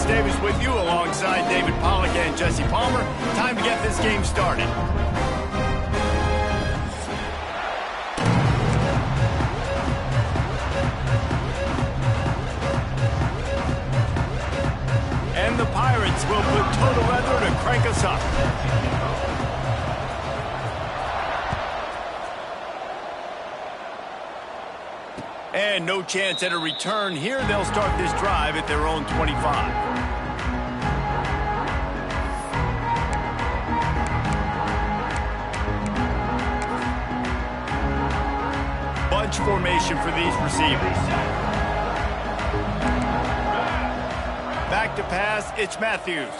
Chris Davis with you alongside David Pollack and Jesse Palmer. Time to get this game started. And the Pirates will put total leather to crank us up. And no chance at a return here. They'll start this drive at their own 25. Bunch formation for these receivers. Back to pass, it's Matthews.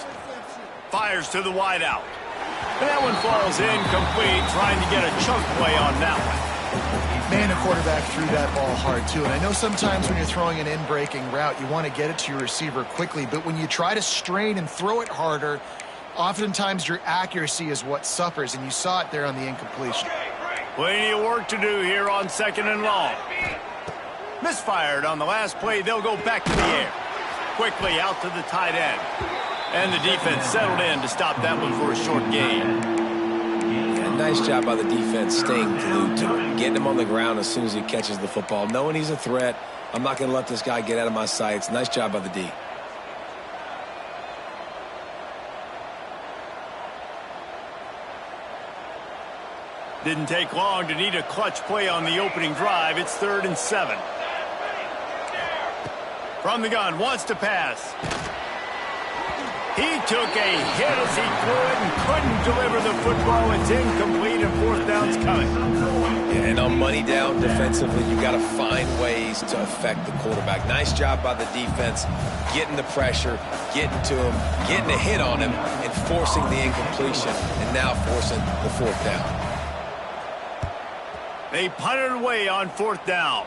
Fires to the wideout. And that one falls incomplete, trying to get a chunk play on that one. Man, the quarterback threw that ball hard, too. And I know sometimes when you're throwing an in-breaking route, you want to get it to your receiver quickly. But when you try to strain and throw it harder, oftentimes your accuracy is what suffers. And you saw it there on the incompletion. Plenty of work to do here on 2nd and long. Misfired on the last play. They'll go back to the air. Quickly out to the tight end. And the defense settled in to stop that one for a short gain. Nice job by the defense staying glued to him, getting him on the ground as soon as he catches the football, knowing he's a threat. I'm not going to let this guy get out of my sights. Nice job by the D. Didn't take long to need a clutch play on the opening drive. It's 3rd and 7. From the gun, wants to pass. He took a hit as he threw it and couldn't deliver the football. It's incomplete and 4th down's coming. Yeah, and on money down defensively, you got to find ways to affect the quarterback. Nice job by the defense, getting the pressure, getting to him, getting a hit on him, and forcing the incompletion, and now forcing the 4th down. They punted away on 4th down.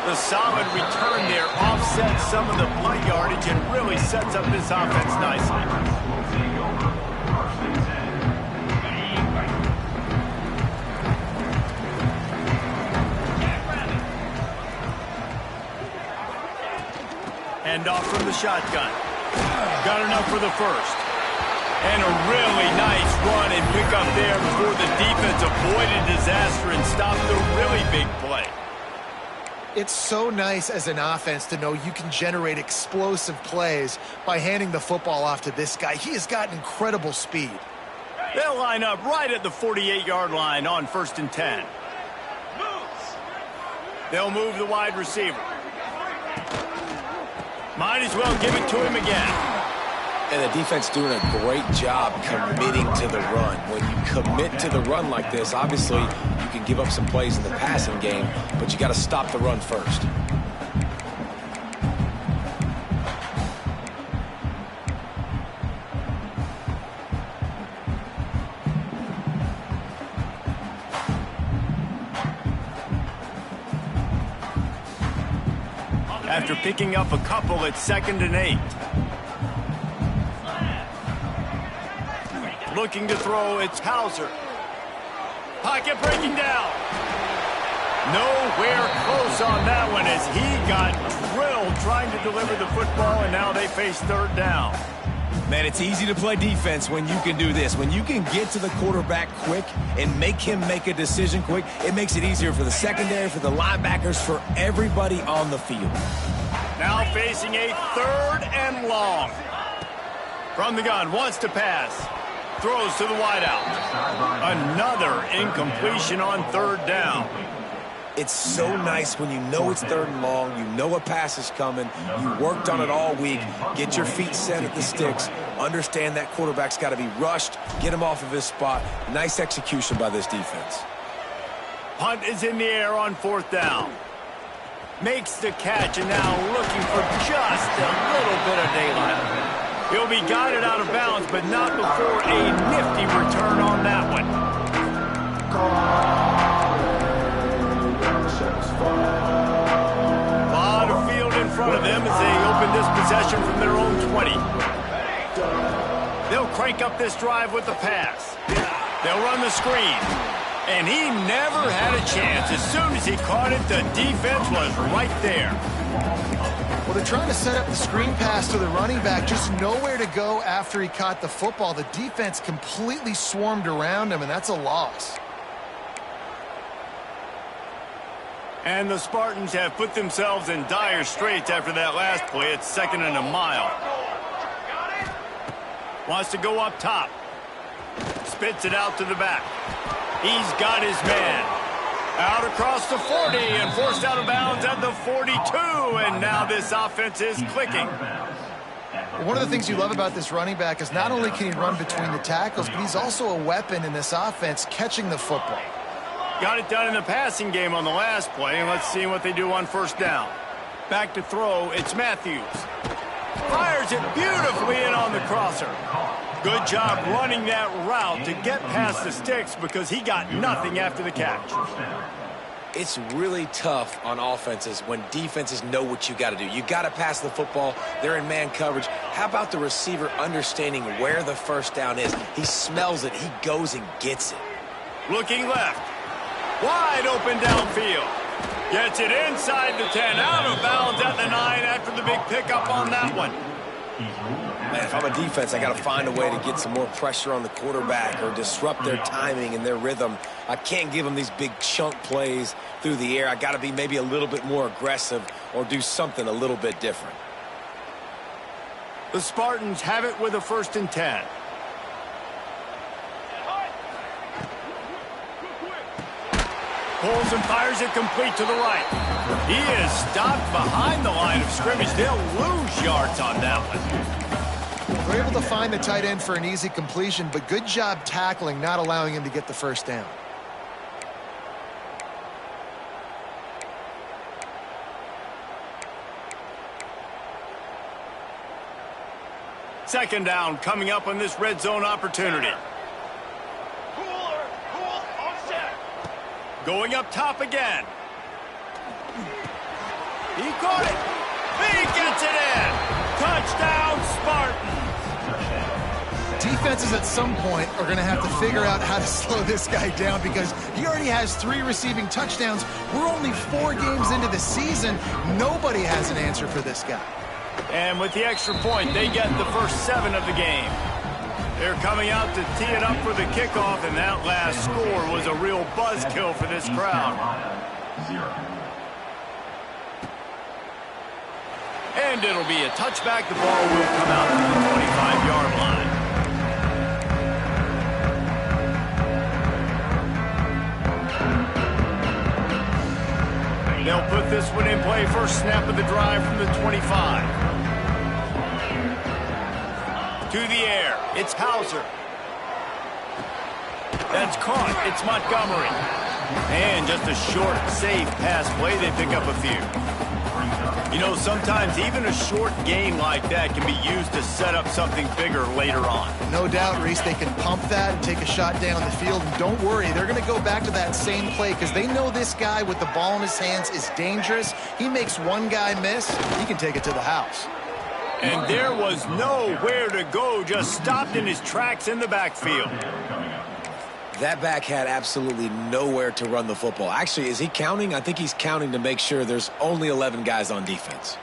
The solid return there offsets some of the punt yardage and really sets up this offense nicely. Hand off from the shotgun. Got enough for the first. And a really nice run and pick up there before the defense avoided disaster and stopped the really big play. It's so nice as an offense to know you can generate explosive plays by handing the football off to this guy. He has got incredible speed. They'll line up right at the 48-yard line on 1st and 10. They'll move the wide receiver. Might as well give it to him again. And the defense doing a great job committing to the run. When you commit to the run like this, obviously you can give up some plays in the passing game, but you got to stop the run first. After picking up a couple, it's 2nd and 8. Looking to throw, it's Hauser. Pocket breaking down. Nowhere close on that one as he got drilled trying to deliver the football, and now they face 3rd down. Man, it's easy to play defense when you can do this. When you can get to the quarterback quick and make him make a decision quick, it makes it easier for the secondary, for the linebackers, for everybody on the field. Now facing a 3rd and long. From the gun, wants to pass. Throws to the wideout. Another incompletion on 3rd down. It's so nice when you know it's 3rd and long, you know a pass is coming, you worked on it all week, get your feet set at the sticks, understand that quarterback's got to be rushed, get him off of his spot. Nice execution by this defense. Punt is in the air on 4th down. Makes the catch and now looking for just a little bit of daylight. He'll be guided out of bounds, but not before a nifty return on that one. A lot of field in front of them as they open this possession from their own 20. They'll crank up this drive with the pass. They'll run the screen. And he never had a chance. As soon as he caught it, the defense was right there. Well, they're trying to set up the screen pass to the running back, just nowhere to go after he caught the football. The defense completely swarmed around him, and that's a loss. And the Spartans have put themselves in dire straits after that last play. It's 2nd and a mile. Wants to go up top. Spits it out to the back. He's got his man. Out across the 40 and forced out of bounds at the 42. And now this offense is clicking. One of the things you love about this running back is not only can he run between the tackles, but he's also a weapon in this offense catching the football. Got it done in the passing game on the last play, and let's see what they do on 1st down. Back to throw, it's Matthews. Fires it beautifully in on the crosser. Good job running that route to get past the sticks because he got nothing after the catch. It's really tough on offenses when defenses know what you got to do. You got to pass the football. They're in man coverage. How about the receiver understanding where the 1st down is? He smells it. He goes and gets it. Looking left. Wide open downfield. Gets it inside the 10. Out of bounds at the 9 after the big pickup on that one. Man, if I'm a defense, I got to find a way to get some more pressure on the quarterback or disrupt their timing and their rhythm. I can't give them these big chunk plays through the air. I got to be maybe a little bit more aggressive or do something a little bit different. The Spartans have it with a 1st and 10. Pulls and fires it complete to the right. He is stopped behind the line of scrimmage. They'll lose yards on that one. They're able to find the tight end for an easy completion, but good job tackling, not allowing him to get the 1st down. Second down coming up on this red zone opportunity. Going up top again. He caught it. He gets it in. Touchdown, Spartans. Defenses at some point are going to have to figure out how to slow this guy down because he already has 3 receiving touchdowns. We're only 4 games into the season. Nobody has an answer for this guy. And with the extra point, they get the first 7 of the game. They're coming out to tee it up for the kickoff, and that last score was a real buzzkill for this crowd. And it'll be a touchback. The ball will come out to the 25-yard line. They'll put this one in play. First snap of the drive from the 25. To the air, it's Hauser. That's caught, it's Montgomery. And just a short, safe pass play, they pick up a few. You know, sometimes even a short game like that can be used to set up something bigger later on. No doubt, Reese, they can pump that and take a shot down the field. And don't worry, they're going to go back to that same play because they know this guy with the ball in his hands is dangerous. He makes one guy miss, he can take it to the house. And there was nowhere to go, just stopped in his tracks in the backfield. That back had absolutely nowhere to run the football. Actually, is he counting? I think he's counting to make sure there's only 11 guys on defense.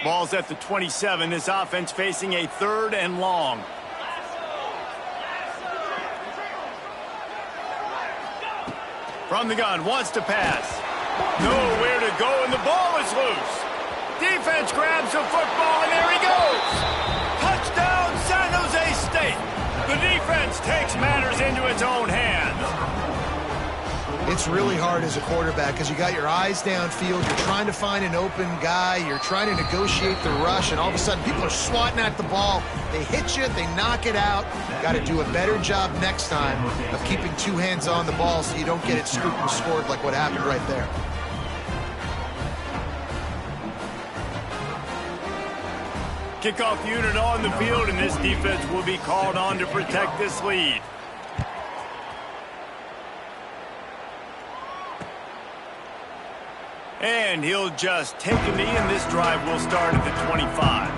Ball's at the 27. This offense facing a 3rd and long. From the gun, wants to pass. Nowhere to go, and the ball is loose. Defense grabs the football, and there he goes. Touchdown, San Jose State. The defense takes matters into its own hands. It's really hard as a quarterback because you got your eyes downfield. You're trying to find an open guy. You're trying to negotiate the rush, and all of a sudden people are swatting at the ball. They hit you. They knock it out. Got to do a better job next time of keeping 2 hands on the ball so you don't get it scooped and scored like what happened right there. Kickoff unit on the field, and this defense will be called on to protect this lead. And he'll just take a knee, and this drive will start at the 25.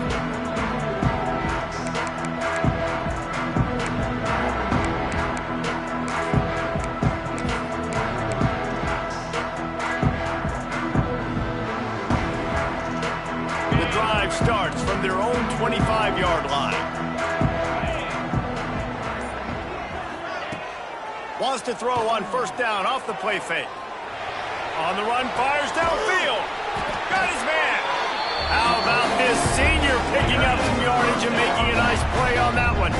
The drive starts from their own 25-yard line. Wants to throw on first down off the play fake. On the run, fires downfield. Got his man. How about this senior picking up some yardage and making a nice play on that one?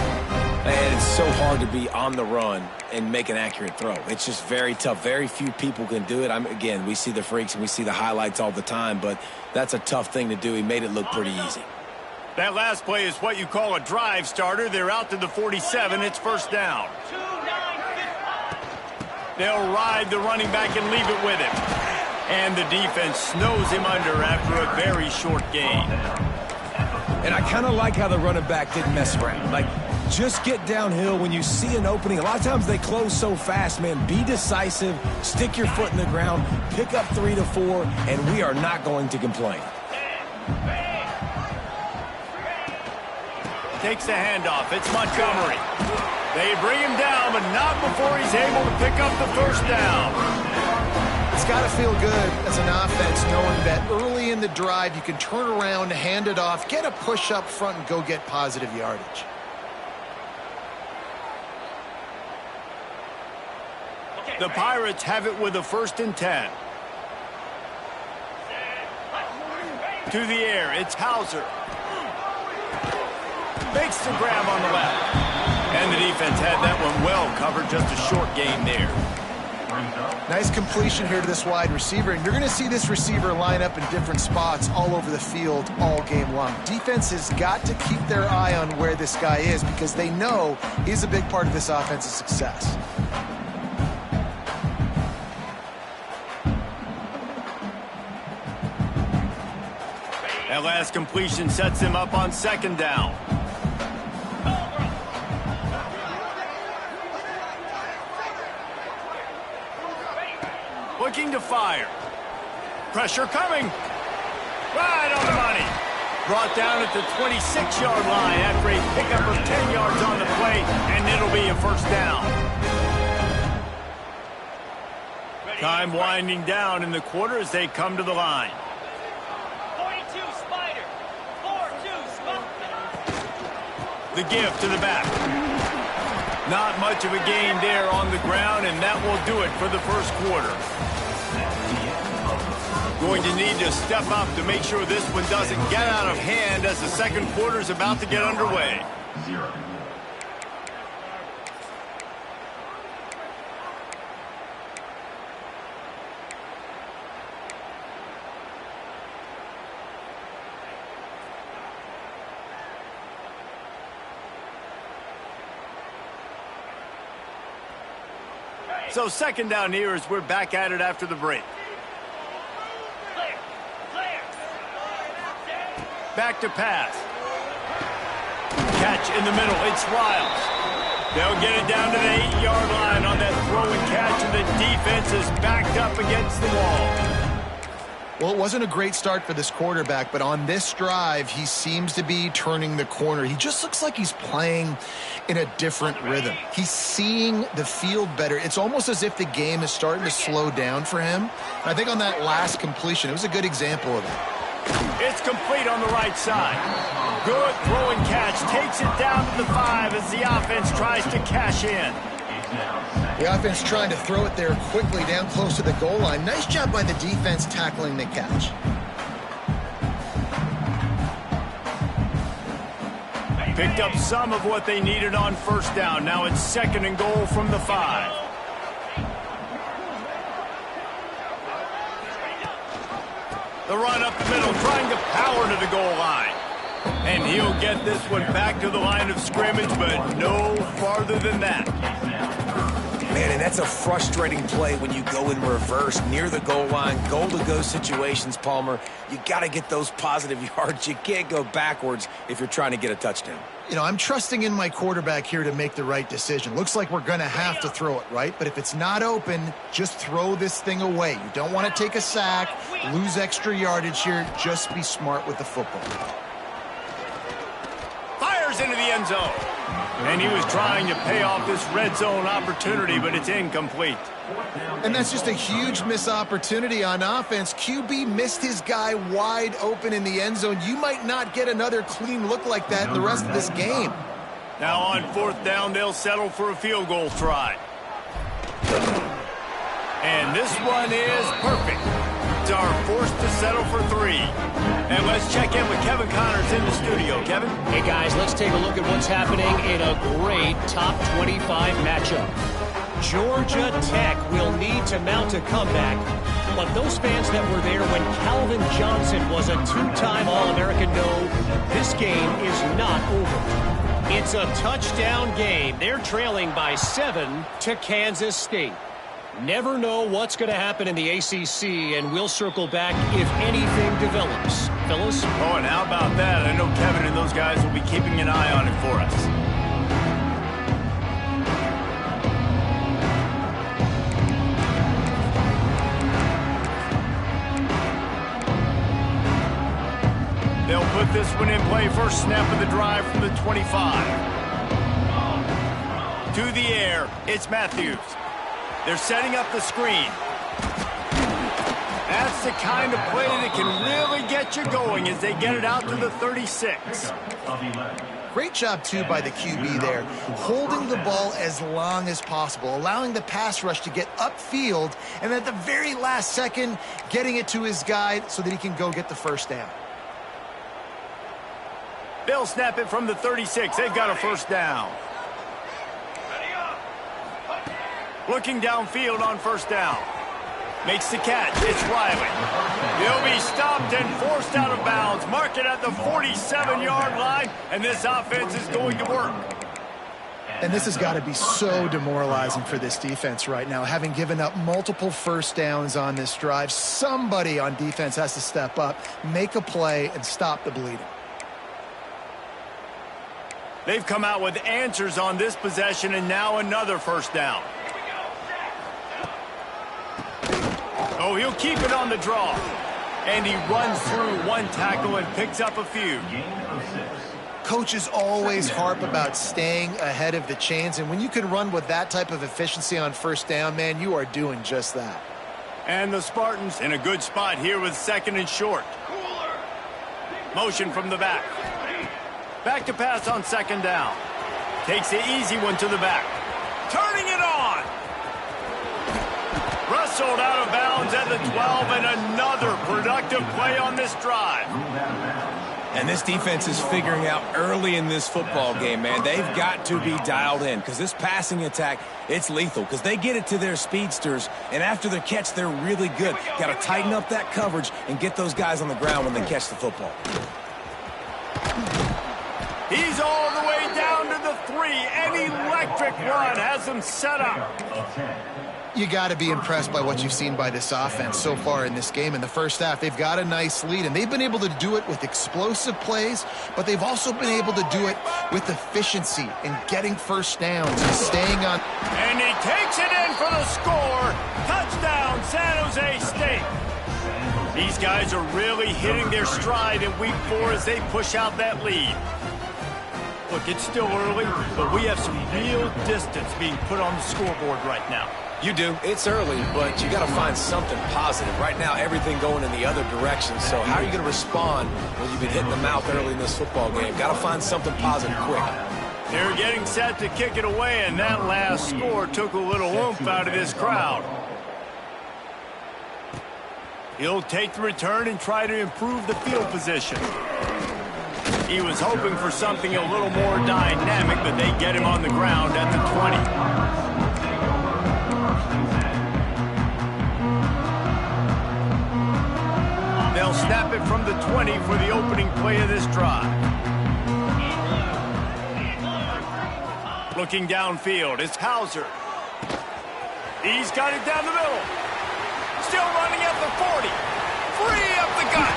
And it's so hard to be on the run and make an accurate throw. It's just very tough. Very few people can do it. Again, we see the freaks and we see the highlights all the time, but that's a tough thing to do. He made it look pretty easy. That last play is what you call a drive starter. They're out to the 47. It's first down. They'll ride the running back and leave it with him. And the defense snows him under after a very short gain. And I kind of like how the running back didn't mess around. Like, just get downhill when you see an opening. A lot of times they close so fast, man. Be decisive, stick your foot in the ground, pick up 3 to 4, and we are not going to complain. Takes the handoff. It's Montgomery. They bring him down, but not before he's able to pick up the first down. It's got to feel good as an offense knowing that early in the drive you can turn around, hand it off, get a push up front, and go get positive yardage. The Pirates have it with a 1st and 10. To the air, it's Hauser. Makes the grab on the left. And the defense had that one well covered, just a short gain there. Nice completion here to this wide receiver, and you're going to see this receiver line up in different spots all over the field all game long. Defense has got to keep their eye on where this guy is because they know he's a big part of this offense's success. That last completion sets him up on 2nd down. Looking to fire. Pressure coming. Right on the money. Brought down at the 26-yard line after a pickup of 10 yards on the play, and it'll be a first down. Time winding down in the quarter as they come to the line. 42 Spider. 4-2 Spider. The give to the back. Not much of a gain there on the ground, and that will do it for the first quarter. Going to need to step up to make sure this one doesn't get out of hand as the second quarter is about to get underway. So 2nd down here as we're back at it after the break. Back to pass. Catch in the middle. It's Riles. They'll get it down to the 8-yard line on that throw and catch, and the defense is backed up against the wall. Well, it wasn't a great start for this quarterback, but on this drive, he seems to be turning the corner. He just looks like he's playing in a different rhythm. He's seeing the field better. It's almost as if the game is starting to slow down for him. And I think on that last completion, it was a good example of it. It's complete on the right side. Good throw and catch. Takes it down to the 5 as the offense tries to cash in. The offense trying to throw it there quickly down close to the goal line. Nice job by the defense tackling the catch. Picked up some of what they needed on first down. Now it's 2nd and goal from the 5. The run up the middle, trying to power to the goal line. And he'll get this one back to the line of scrimmage, but no farther than that. Man, and that's a frustrating play when you go in reverse near the goal line, goal-to-go situations, Palmer. You got to get those positive yards. You can't go backwards if you're trying to get a touchdown. You know, I'm trusting in my quarterback here to make the right decision. Looks like we're going to have to throw it, right? But if it's not open, just throw this thing away. You don't want to take a sack, lose extra yardage here. Just be smart with the football. Fires into the end zone. And he was trying to pay off this red zone opportunity, but it's incomplete. And that's just a huge missed opportunity on offense. QB missed his guy wide open in the end zone. You might not get another clean look like that in the rest of this game. Now on 4th down, they'll settle for a field goal try. And this one is perfect. Are forced to settle for 3. And let's check in with Kevin Connors in the studio. Kevin? Hey, guys, let's take a look at what's happening in a great top 25 matchup. Georgia Tech will need to mount a comeback, but those fans that were there when Calvin Johnson was a 2-time All-American know this game is not over. It's a touchdown game. They're trailing by 7 to Kansas State. Never know what's going to happen in the ACC, and we'll circle back if anything develops. Fellas? Oh, and how about that? I know Kevin and those guys will be keeping an eye on it for us. They'll put this one in play. First snap of the drive from the 25. To the air, it's Matthews. They're setting up the screen. That's the kind of play that can really get you going as they get it out to the 36. Great job, too, by the QB there, holding the ball as long as possible, allowing the pass rush to get upfield, and at the very last second, getting it to his guy so that he can go get the first down. They'll snap it from the 36. They've got a first down. Looking downfield on first down. Makes the catch. It's Riley. He'll be stopped and forced out of bounds. Mark it at the 47-yard line, and this offense is going to work. And this has got to be so demoralizing for this defense right now. Having given up multiple first downs on this drive, somebody on defense has to step up, make a play, and stop the bleeding. They've come out with answers on this possession, and now another first down. Oh, he'll keep it on the draw. And he runs through one tackle and picks up a few. Coaches always harp about staying ahead of the chains, and when you can run with that type of efficiency on first down, man, you are doing just that. And the Spartans in a good spot here with 2nd and short. Motion from the back. Back to pass on 2nd down. Takes the easy one to the back. Turning it on. Wrestled out of bounds at the 12, and another productive play on this drive. And this defense is figuring out early in this football game, man. They've got to be dialed in because this passing attack, it's lethal because they get it to their speedsters, and after the catch, they're really good. Got to tighten up that coverage and get those guys on the ground when they catch the football. He's all the way down to the 3. An electric run has them set up. You got to be impressed by what you've seen by this offense so far in this game. In the first half, they've got a nice lead, and they've been able to do it with explosive plays, but they've also been able to do it with efficiency and getting first downs and staying on. And he takes it in for the score. Touchdown, San Jose State. These guys are really hitting their stride in week 4 as they push out that lead. Look, it's still early, but we have some real distance being put on the scoreboard right now. You do. It's early, but you got to find something positive. Right now, everything going in the other direction. So how are you going to respond when you've been hitting the mouth early in this football game? Got to find something positive quick. They're getting set to kick it away, and that last score took a little oomph out of this crowd. He'll take the return and try to improve the field position. He was hoping for something a little more dynamic, but they get him on the ground at the 20. They'll snap it from the 20 for the opening play of this drive. Looking downfield, it's Hauser. He's got it down the middle. Still running at the 40. Free up the gut.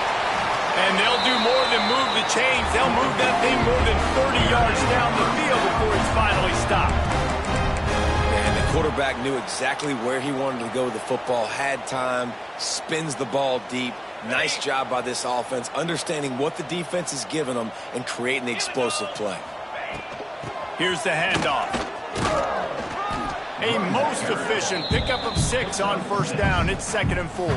And they'll do more than move the chains. They'll move that thing more than 30 yards down the field before he's finally stopped. And the quarterback knew exactly where he wanted to go with the football, had time, spins the ball deep. Nice job by this offense, understanding what the defense is giving them and creating the explosive play. Here's the handoff. A most efficient pickup of 6 on first down. It's 2nd and 4.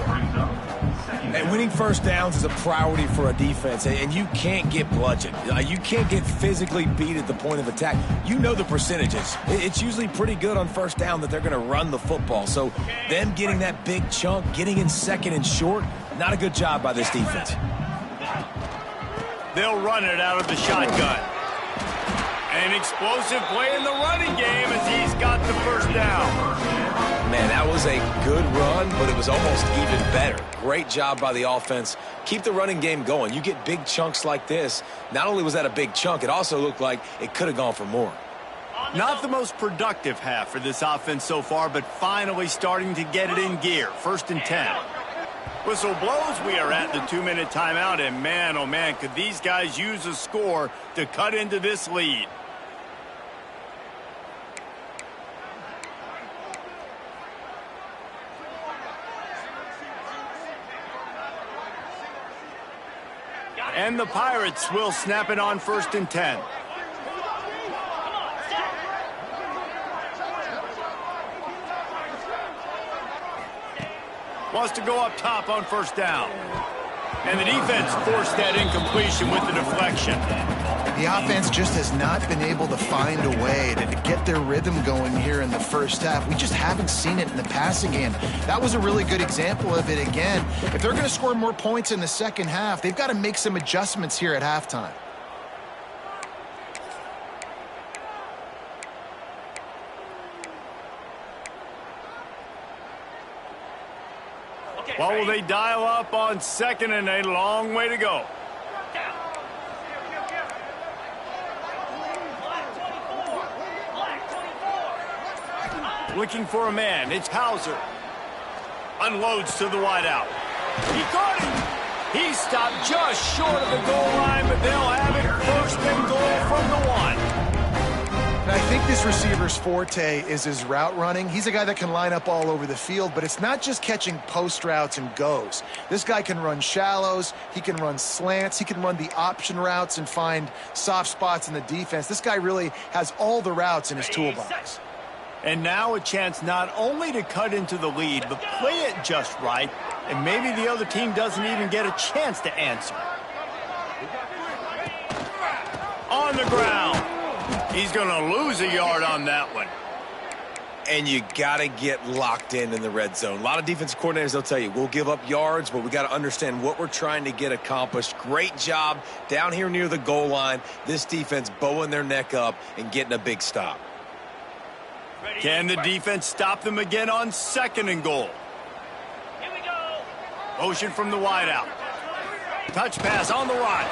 And winning first downs is a priority for a defense, and you can't get bludgeoned. You can't get physically beat at the point of attack. You know the percentages. It's usually pretty good on first down that they're going to run the football. So them getting that big chunk, getting in 2nd and short, not a good job by this defense. They'll run it out of the shotgun. An explosive play in the running game as he's got the first down. Man, that was a good run, but it was almost even better. Great job by the offense. Keep the running game going. You get big chunks like this. Not only was that a big chunk, it also looked like it could have gone for more. Not the most productive half for this offense so far, but finally starting to get it in gear. 1st and 10. Whistle blows, we are at the 2-minute timeout, and man, oh man, could these guys use a score to cut into this lead. And the Pirates will snap it on 1st and 10. Wants to go up top on first down. And the defense forced that incompletion with the deflection. The offense just has not been able to find a way to get their rhythm going here in the first half. We just haven't seen it in the passing game. That was a really good example of it again. If they're going to score more points in the second half, they've got to make some adjustments here at halftime. What will they dial up on 2nd and a long way to go? Looking for a man. It's Hauser. Unloads to the wideout. He caught it. He stopped just short of the goal line, but they'll have it 1st and goal from the 1. And I think this receiver's forte is his route running. He's a guy that can line up all over the field, but it's not just catching post routes and goes. This guy can run shallows, he can run slants, he can run the option routes and find soft spots in the defense. This guy really has all the routes in his toolbox. And now a chance not only to cut into the lead, but play it just right, and maybe the other team doesn't even get a chance to answer. On the ground. He's going to lose a yard on that one. And you got to get locked in the red zone. A lot of defensive coordinators, they'll tell you, we'll give up yards, but we got to understand what we're trying to get accomplished. Great job down here near the goal line. This defense bowing their neck up and getting a big stop. Can the defense stop them again on 2nd and goal? Here we go. Motion from the wideout. Touch pass on the run.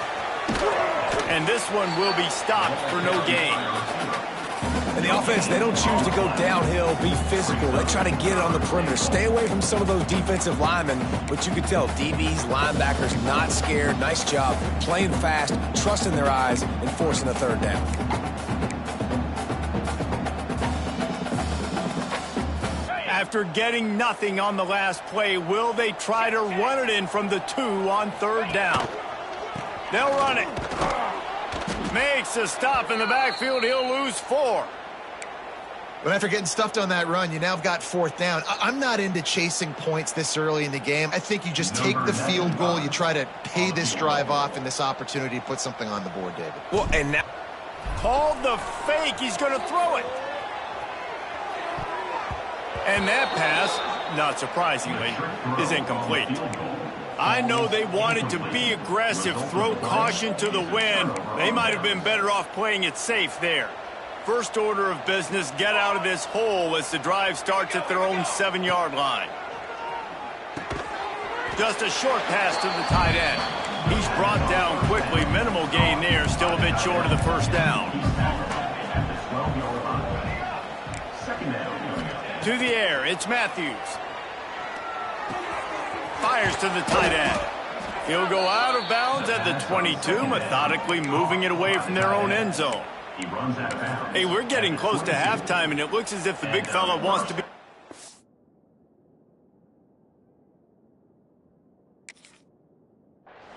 And this one will be stopped for no gain. And the offense, they don't choose to go downhill, be physical. They try to get it on the perimeter. Stay away from some of those defensive linemen. But you can tell DBs, linebackers, not scared. Nice job playing fast, trusting their eyes, and forcing a 3rd down. After getting nothing on the last play, will they try to run it in from the 2 on 3rd down? They'll run it. Makes a stop in the backfield. He'll lose 4. But after getting stuffed on that run, you now have got 4th down. I'm not into chasing points this early in the game. I think you just take the field goal. You try to pay this drive off and this opportunity to put something on the board, David. Well, and now Called the fake. He's going to throw it. And that pass, not surprisingly, is incomplete. I know they wanted to be aggressive, throw caution to the wind. They might have been better off playing it safe there. First order of business, get out of this hole as the drive starts at their own 7-yard line. Just a short pass to the tight end. He's brought down quickly. Minimal gain there, still a bit short of the first down. To the air, it's Matthews. Fires to the tight end. He'll go out of bounds at the 22, methodically moving it away from their own end zone. Hey, we're getting close to halftime, and it looks as if the big fella wants to be...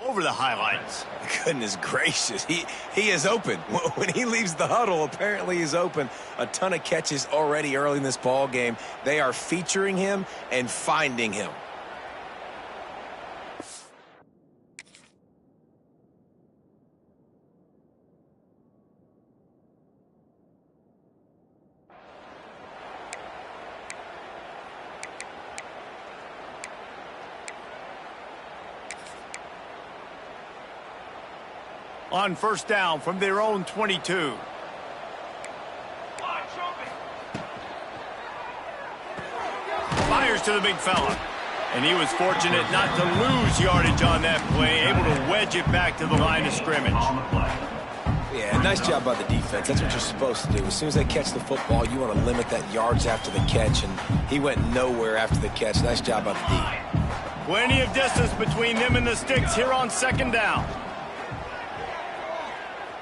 over the highlights. Goodness gracious, he is open. When he leaves the huddle, apparently he's open. A ton of catches already early in this ball game. They are featuring him and finding him. On first down from their own 22. Fires to the big fella. And he was fortunate not to lose yardage on that play, able to wedge it back to the line of scrimmage. Yeah, nice job by the defense. That's what you're supposed to do. As soon as they catch the football, you want to limit that yards after the catch, and he went nowhere after the catch. Nice job by the D. Plenty of distance between them and the sticks here on second down.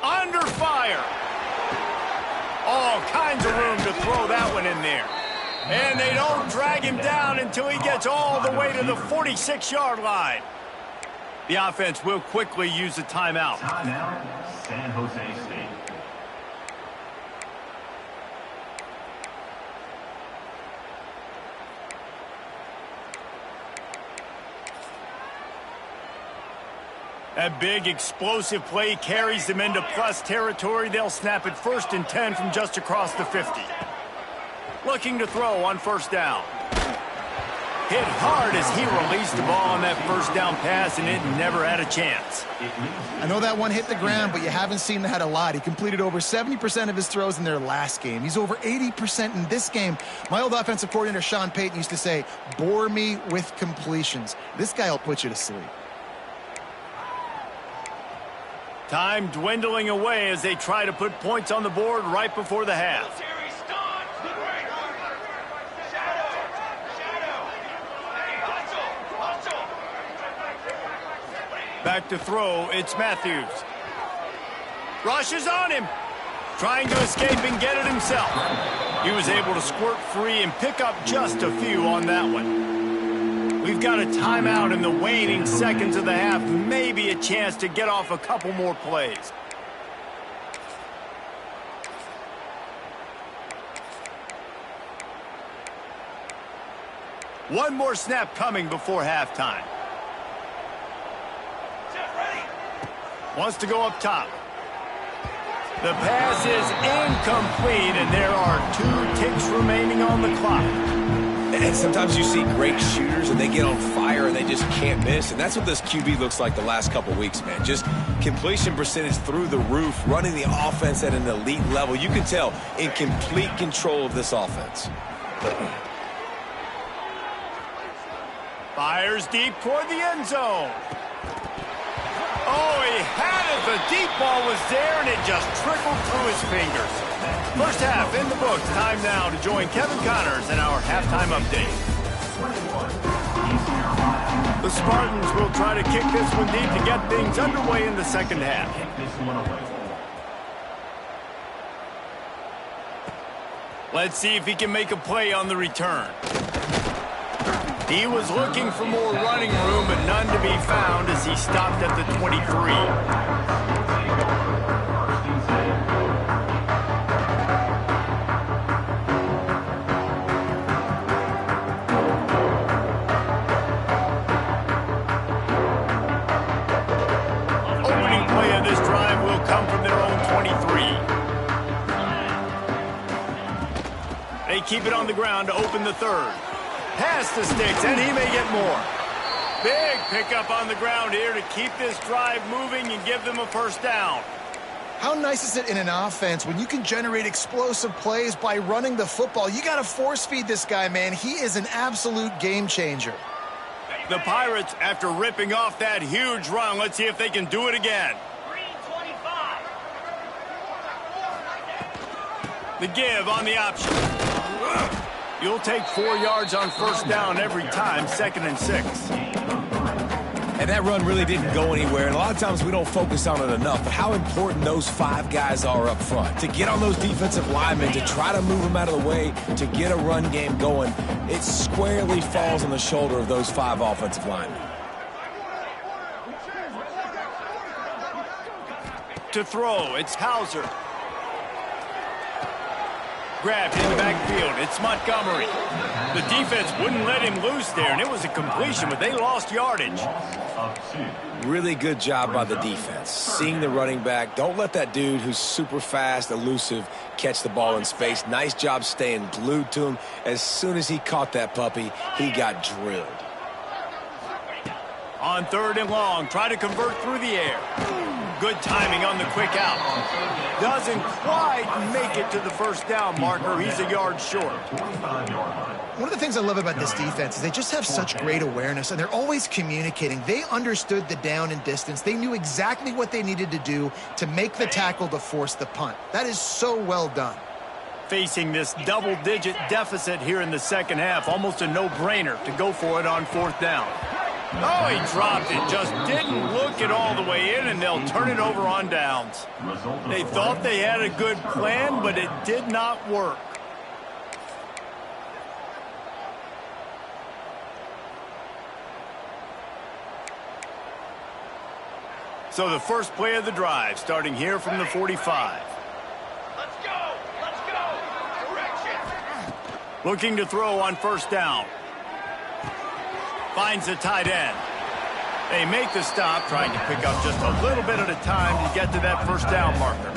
Under fire. All kinds of room to throw that one in there. And they don't drag him down until he gets all the way to the 46-yard line. The offense will quickly use a timeout. Timeout, San Jose State. That big explosive play carries them into plus territory. They'll snap it 1st and 10 from just across the 50. Looking to throw on first down. Hit hard as he released the ball on that first down pass, and it never had a chance. I know that one hit the ground, but you haven't seen that a lot. He completed over 70% of his throws in their last game. He's over 80% in this game. My old offensive coordinator, Sean Payton, used to say, bore me with completions. This guy will put you to sleep. Time dwindling away as they try to put points on the board right before the half. Back to throw, it's Matthews. Rushes on him. Trying to escape and get it himself. He was able to squirt free and pick up just a few on that one. We've got a timeout in the waning seconds of the half. Maybe a chance to get off a couple more plays. One more snap coming before halftime. Wants to go up top. The pass is incomplete, and there are 2 ticks remaining on the clock. And sometimes you see great shooters and they get on fire and they just can't miss. And that's what this QB looks like the last couple weeks, man. Just completion percentage through the roof, running the offense at an elite level. You can tell in complete control of this offense. Fires deep toward the end zone. Oh, he had it. The deep ball was there, and it just trickled through his fingers. First half in the books. Time now to join Kevin Connors in our halftime update. The Spartans will try to kick this one deep to get things underway in the second half. Let's see if he can make a play on the return. He was looking for more running room, but none to be found as he stopped at the 23. Opening play of this drive will come from their own 23. They keep it on the ground to open the third. Past the sticks, and he may get more. Big pickup on the ground here to keep this drive moving and give them a first down. How nice is it in an offense when you can generate explosive plays by running the football? You got to force feed this guy, man. He is an absolute game changer. The Pirates, after ripping off that huge run, let's see if they can do it again. The give on the option. You'll take 4 yards on first down every time, 2nd and 6. And that run really didn't go anywhere, and a lot of times we don't focus on it enough, but how important those 5 guys are up front. To get on those defensive linemen, to try to move them out of the way, to get a run game going, it squarely falls on the shoulder of those 5 offensive linemen. To throw, it's Hauser. Grabbed in the backfield, it's Montgomery. The defense wouldn't let him loose there, and it was a completion, but they lost yardage. Really good job by the defense. Seeing the running back. Don't let that dude who's super fast, elusive, catch the ball in space. Nice job staying glued to him. As soon as he caught that puppy, he got drilled. On 3rd and long, try to convert through the air. Good timing on the quick out. Doesn't quite make it to the first down marker. He's a yard short. One of the things I love about this defense is they just have such great awareness, and they're always communicating. They understood the down and distance. They knew exactly what they needed to do to make the tackle to force the punt. That is so well done. Facing this double-digit deficit here in the second half, almost a no-brainer to go for it on 4th down. Oh, he dropped it. Just didn't look it all the way in, and they'll turn it over on downs. They thought they had a good plan, but it did not work. So the first play of the drive, starting here from the 45. Let's go! Let's go! Direction! Looking to throw on first down. Finds the tight end. They make the stop, trying to pick up just a little bit at a time to get to that first down marker.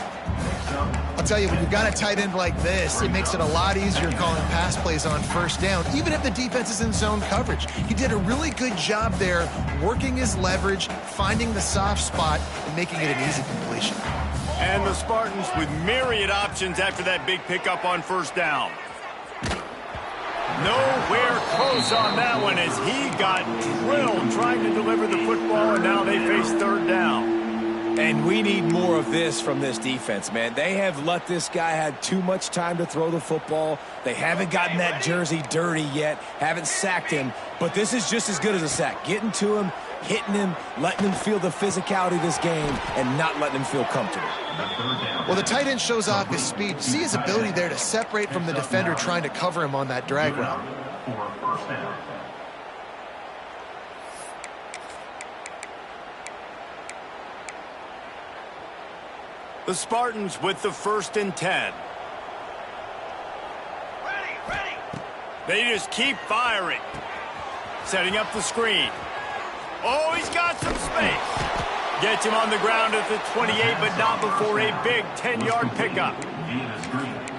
I'll tell you, when you've got a tight end like this, it makes it a lot easier calling pass plays on first down, even if the defense is in zone coverage. He did a really good job there, working his leverage, finding the soft spot, and making it an easy completion. And the Spartans with myriad options after that big pickup on first down. Nowhere close on that one as he got drilled trying to deliver the football, and now they face 3rd down. And we need more of this from this defense, man. They have let this guy have too much time to throw the football. They haven't gotten that jersey dirty yet, haven't sacked him, but this is just as good as a sack. Getting to him, hitting him, letting him feel the physicality of this game, and not letting him feel comfortable. Well, the tight end shows off his speed. See his ability there to separate from the defender trying to cover him on that drag route. The Spartans with the 1st and 10. Ready! They just keep firing. Setting up the screen. Oh, he's got some space. Gets him on the ground at the 28, but not before a big 10-yard pickup.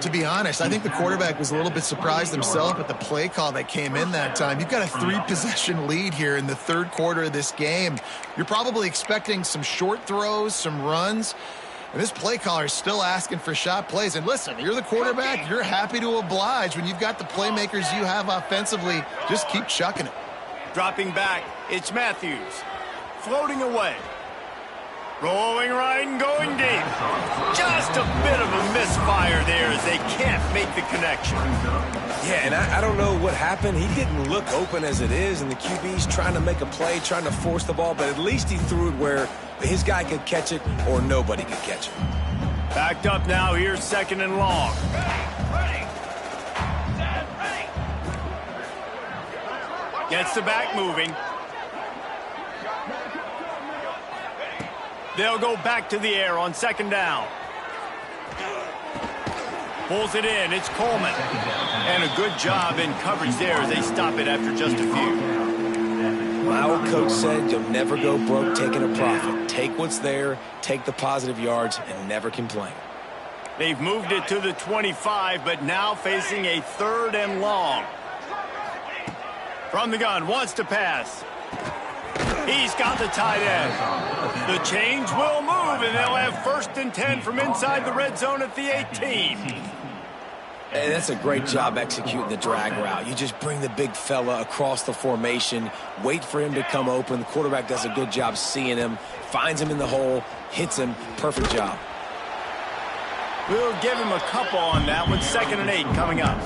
To be honest, I think the quarterback was a little bit surprised himself at the play call that came in that time. You've got a 3-possession lead here in the 3rd quarter of this game. You're probably expecting some short throws, some runs. And this play caller is still asking for shot plays. And listen, you're the quarterback. You're happy to oblige when you've got the playmakers you have offensively. Just keep chucking it. Dropping back, it's Matthews. Floating away. Rolling right and going deep. Just a bit of a misfire there as they can't make the connection. Yeah, and I don't know what happened. He didn't look open as it is, and the QB's trying to make a play, trying to force the ball, but at least he threw it where his guy could catch it or nobody could catch it. Backed up now, here's 2nd and long. Ready! Gets the back moving. They'll go back to the air on 2nd down. Pulls it in, it's Coleman. And a good job in coverage there as they stop it after just a few. My old coach said you'll never go broke taking a profit. Take what's there, take the positive yards, and never complain. They've moved it to the 25, but now facing a 3rd and long. From the gun, wants to pass. He's got the tight end. The change will move, and they'll have 1st and 10 from inside the red zone at the 18. And that's a great job executing the drag route. You just bring the big fella across the formation, wait for him to come open. The quarterback does a good job seeing him, finds him in the hole, hits him. Perfect job. We'll give him a couple on that one. 2nd and 8 coming up.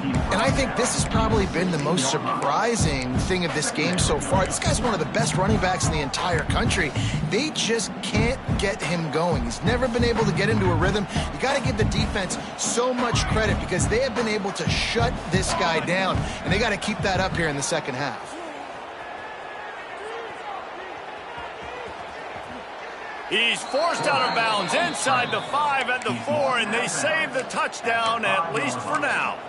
And I think this has probably been the most surprising thing of this game so far. This guy's one of the best running backs in the entire country. They just can't get him going. He's never been able to get into a rhythm. You got to give the defense so much credit because they have been able to shut this guy down, and they got to keep that up here in the second half. He's forced out of bounds inside the 5 at the 4, and they save the touchdown, at least for now.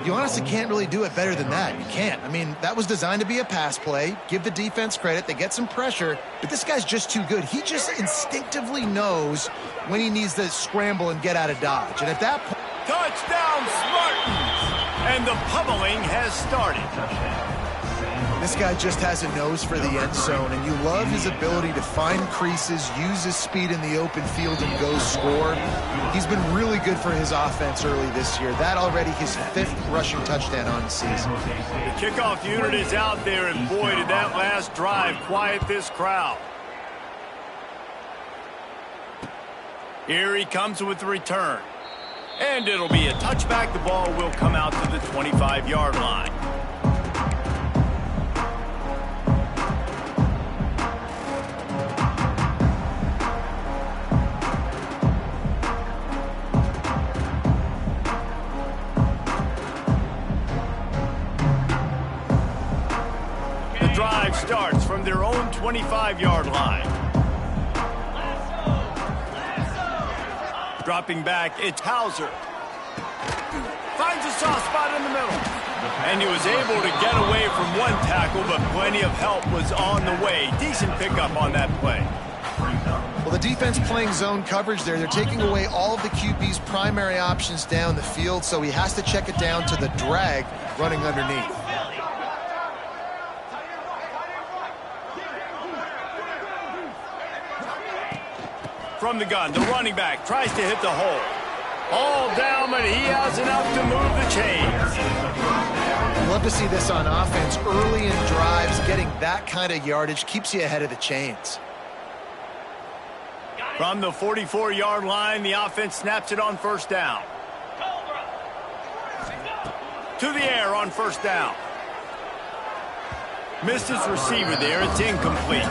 You honestly can't really do it better than that. You can't. I mean, that was designed to be a pass play. Give the defense credit. They get some pressure, but this guy's just too good. He just instinctively knows when he needs to scramble and get out of dodge. And at that point... Touchdown, Spartans! And the pummeling has started. This guy just has a nose for the end zone, and you love his ability to find creases, use his speed in the open field, and go score. He's been really good for his offense early this year. That already his 5th rushing touchdown on the season. The kickoff unit is out there, and boy, did that last drive quiet this crowd. Here he comes with the return. And it'll be a touchback. The ball will come out to the 25-yard line. Drive starts from their own 25-yard line. Dropping back, it's Hauser. Finds a soft spot in the middle. And he was able to get away from one tackle, but plenty of help was on the way. Decent pickup on that play. Well, the defense playing zone coverage there. They're taking away all of the QB's primary options down the field, so he has to check it down to the drag running underneath. From the gun, the running back tries to hit the hole. All down, but he has enough to move the chains. I'd love to see this on offense. Early in drives, getting that kind of yardage keeps you ahead of the chains. From the 44-yard line, the offense snaps it on first down. To the air on first down. Missed his receiver there. It's incomplete.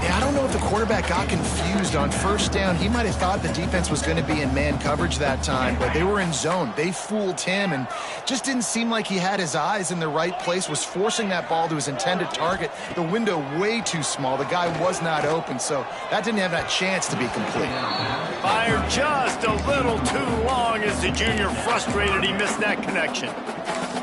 Yeah, I don't know if the quarterback got confused on first down. He might have thought the defense was going to be in man coverage that time, but they were in zone. They fooled him and just didn't seem like he had his eyes in the right place, was forcing that ball to his intended target. The window way too small. The guy was not open, so that didn't have that chance to be complete. Fired just a little too long as the junior frustrated he missed that connection.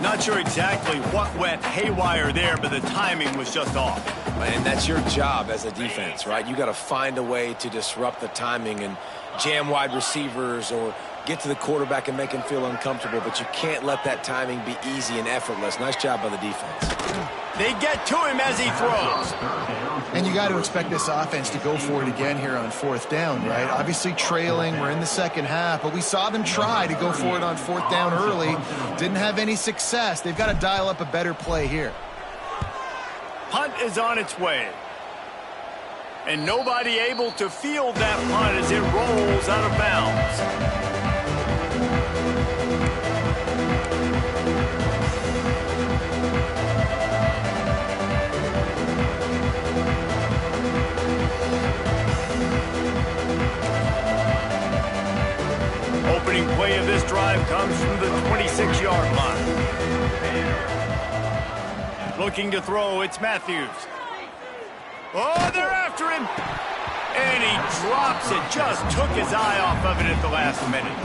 Not sure exactly what went haywire there, but the timing was just off. And that's your job as a defense, right? You got to find a way to disrupt the timing and jam wide receivers or get to the quarterback and make him feel uncomfortable, but you can't let that timing be easy and effortless. Nice job by the defense. They get to him as he throws. And you got to expect this offense to go for it again here on fourth down, right? Obviously trailing, we're in the second half, but we saw them try to go for it on fourth down early. Didn't have any success. They've got to dial up a better play here. Punt is on its way. And nobody able to field that punt as it rolls out of bounds. Opening play of this drive comes from the 26-yard line. Looking to throw, it's Matthews. Oh, they're after him. And he drops it. Just took his eye off of it at the last minute.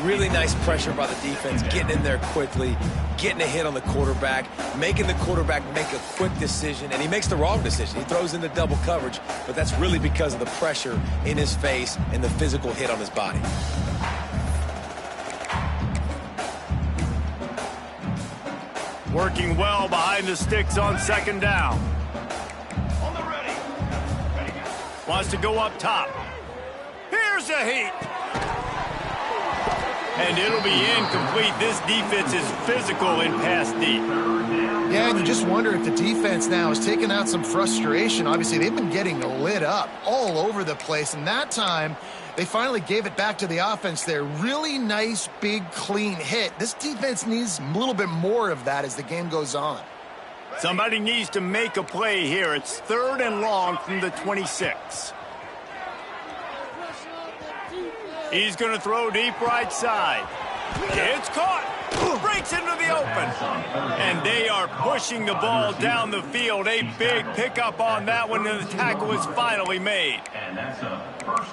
Really nice pressure by the defense, getting in there quickly, getting a hit on the quarterback, making the quarterback make a quick decision, and he makes the wrong decision. He throws into double coverage, but that's really because of the pressure in his face and the physical hit on his body. Working well behind the sticks on second down. On the ready. Wants to go up top. Here's a heat. And it'll be incomplete. This defense is physical in pass deep. Yeah, and you just wonder if the defense now is taking out some frustration. Obviously, they've been getting lit up all over the place, and that time They finally gave it back to the offense there. Really nice, big, clean hit. This defense needs a little bit more of that as the game goes on. Somebody needs to make a play here. It's 3rd and long from the 26. He's going to throw deep right side. It's caught. Breaks into the open. And they are pushing the ball down the field. A big pickup on that one, and the tackle is finally made.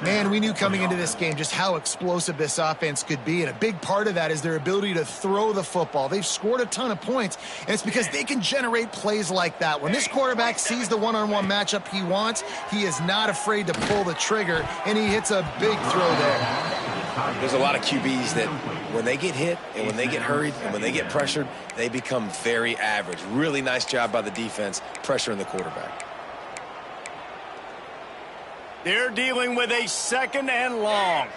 Man, we knew coming into this game just how explosive this offense could be, and a big part of that is their ability to throw the football. They've scored a ton of points, and it's because they can generate plays like that. When this quarterback sees the one-on-one matchup he wants, he is not afraid to pull the trigger, and he hits a big throw there. There's a lot of QBs that when they get hit and when they get hurried and when they get pressured, they become very average. Really nice job by the defense pressuring the quarterback. They're dealing with a 2nd and long.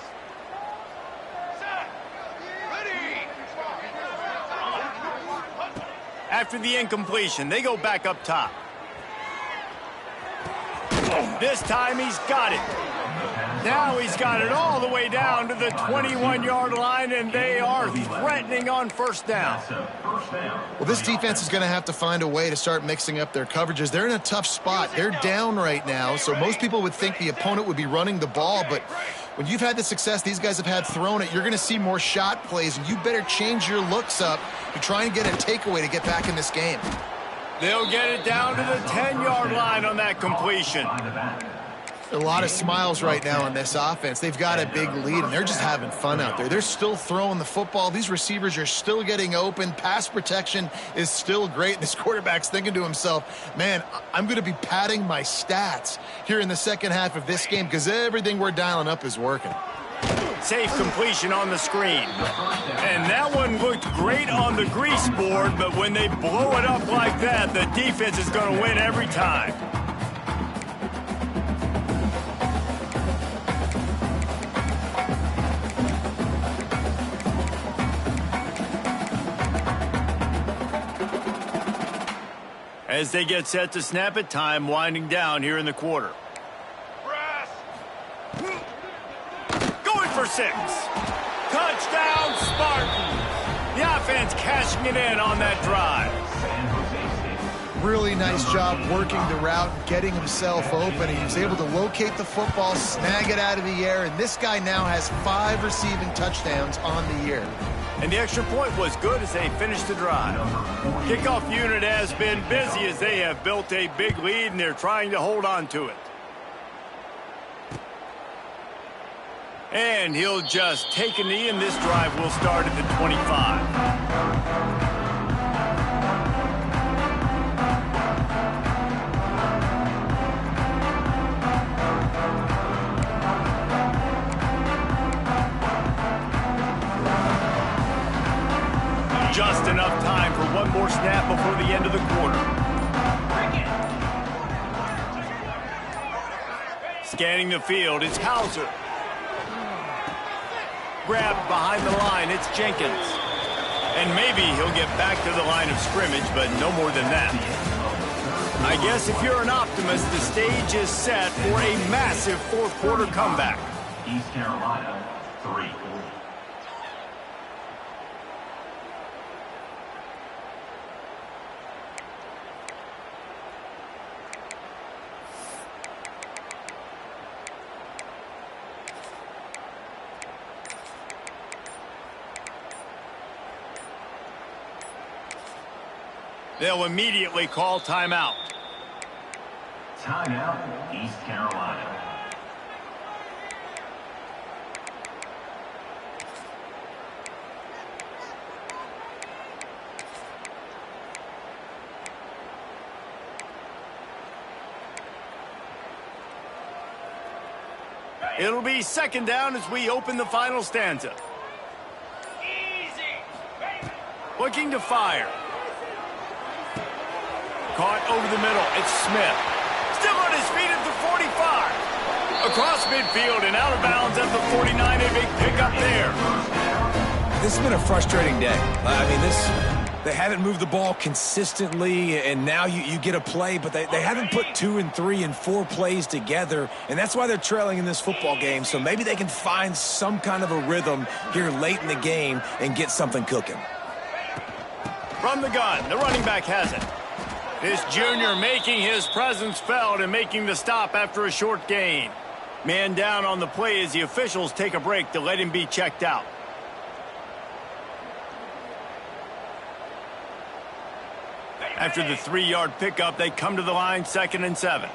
After the incompletion, they go back up top. This time he's got it. Now he's got it all the way down to the 21-yard line, and they are threatening on 1st down. Well, this defense is going to have to find a way to start mixing up their coverages. They're in a tough spot. They're down right now, so most people would think the opponent would be running the ball, but when you've had the success these guys have had throwing it, you're going to see more shot plays, and you better change your looks up to try and get a takeaway to get back in this game. They'll get it down to the 10-yard line on that completion. A lot of smiles right now on this offense. They've got a big lead, and they're just having fun out there. They're still throwing the football. These receivers are still getting open. Pass protection is still great. This quarterback's thinking to himself, man, I'm going to be padding my stats here in the second half of this game because everything we're dialing up is working. Safe completion on the screen. And that one looked great on the grease board, but when they blow it up like that, the defense is going to win every time. As they get set to snap it, time winding down here in the quarter. Going for 6. Touchdown, Spartans. The offense cashing it in on that drive. Really nice job working the route, getting himself open. He was able to locate the football, snag it out of the air, and this guy now has 5 receiving touchdowns on the year. And the extra point was good as they finished the drive. Kickoff unit has been busy as they have built a big lead, and they're trying to hold on to it. And he'll just take a knee, and this drive will start at the 25. Just enough time for one more snap before the end of the quarter. Scanning the field, it's Hauser. Grabbed behind the line, it's Jenkins. And maybe he'll get back to the line of scrimmage, but no more than that. I guess if you're an optimist, the stage is set for a massive fourth quarter comeback. East Carolina, 3. They'll immediately call timeout. Timeout, East Carolina. It'll be 2nd down as we open the final stanza. Looking to fire. Caught over the middle. It's Smith. Still on his feet at the 45. Across midfield and out of bounds at the 49. A big pickup there. This has been a frustrating day. I mean, They haven't moved the ball consistently, and now you get a play, but they haven't put 2 and 3 and 4 plays together, and that's why they're trailing in this football game. So maybe they can find some kind of a rhythm here late in the game and get something cooking. From the gun, the running back has it. This junior making his presence felt and making the stop after a short gain. Man down on the play as the officials take a break to let him be checked out. After the 3-yard pickup, they come to the line, 2nd and 7.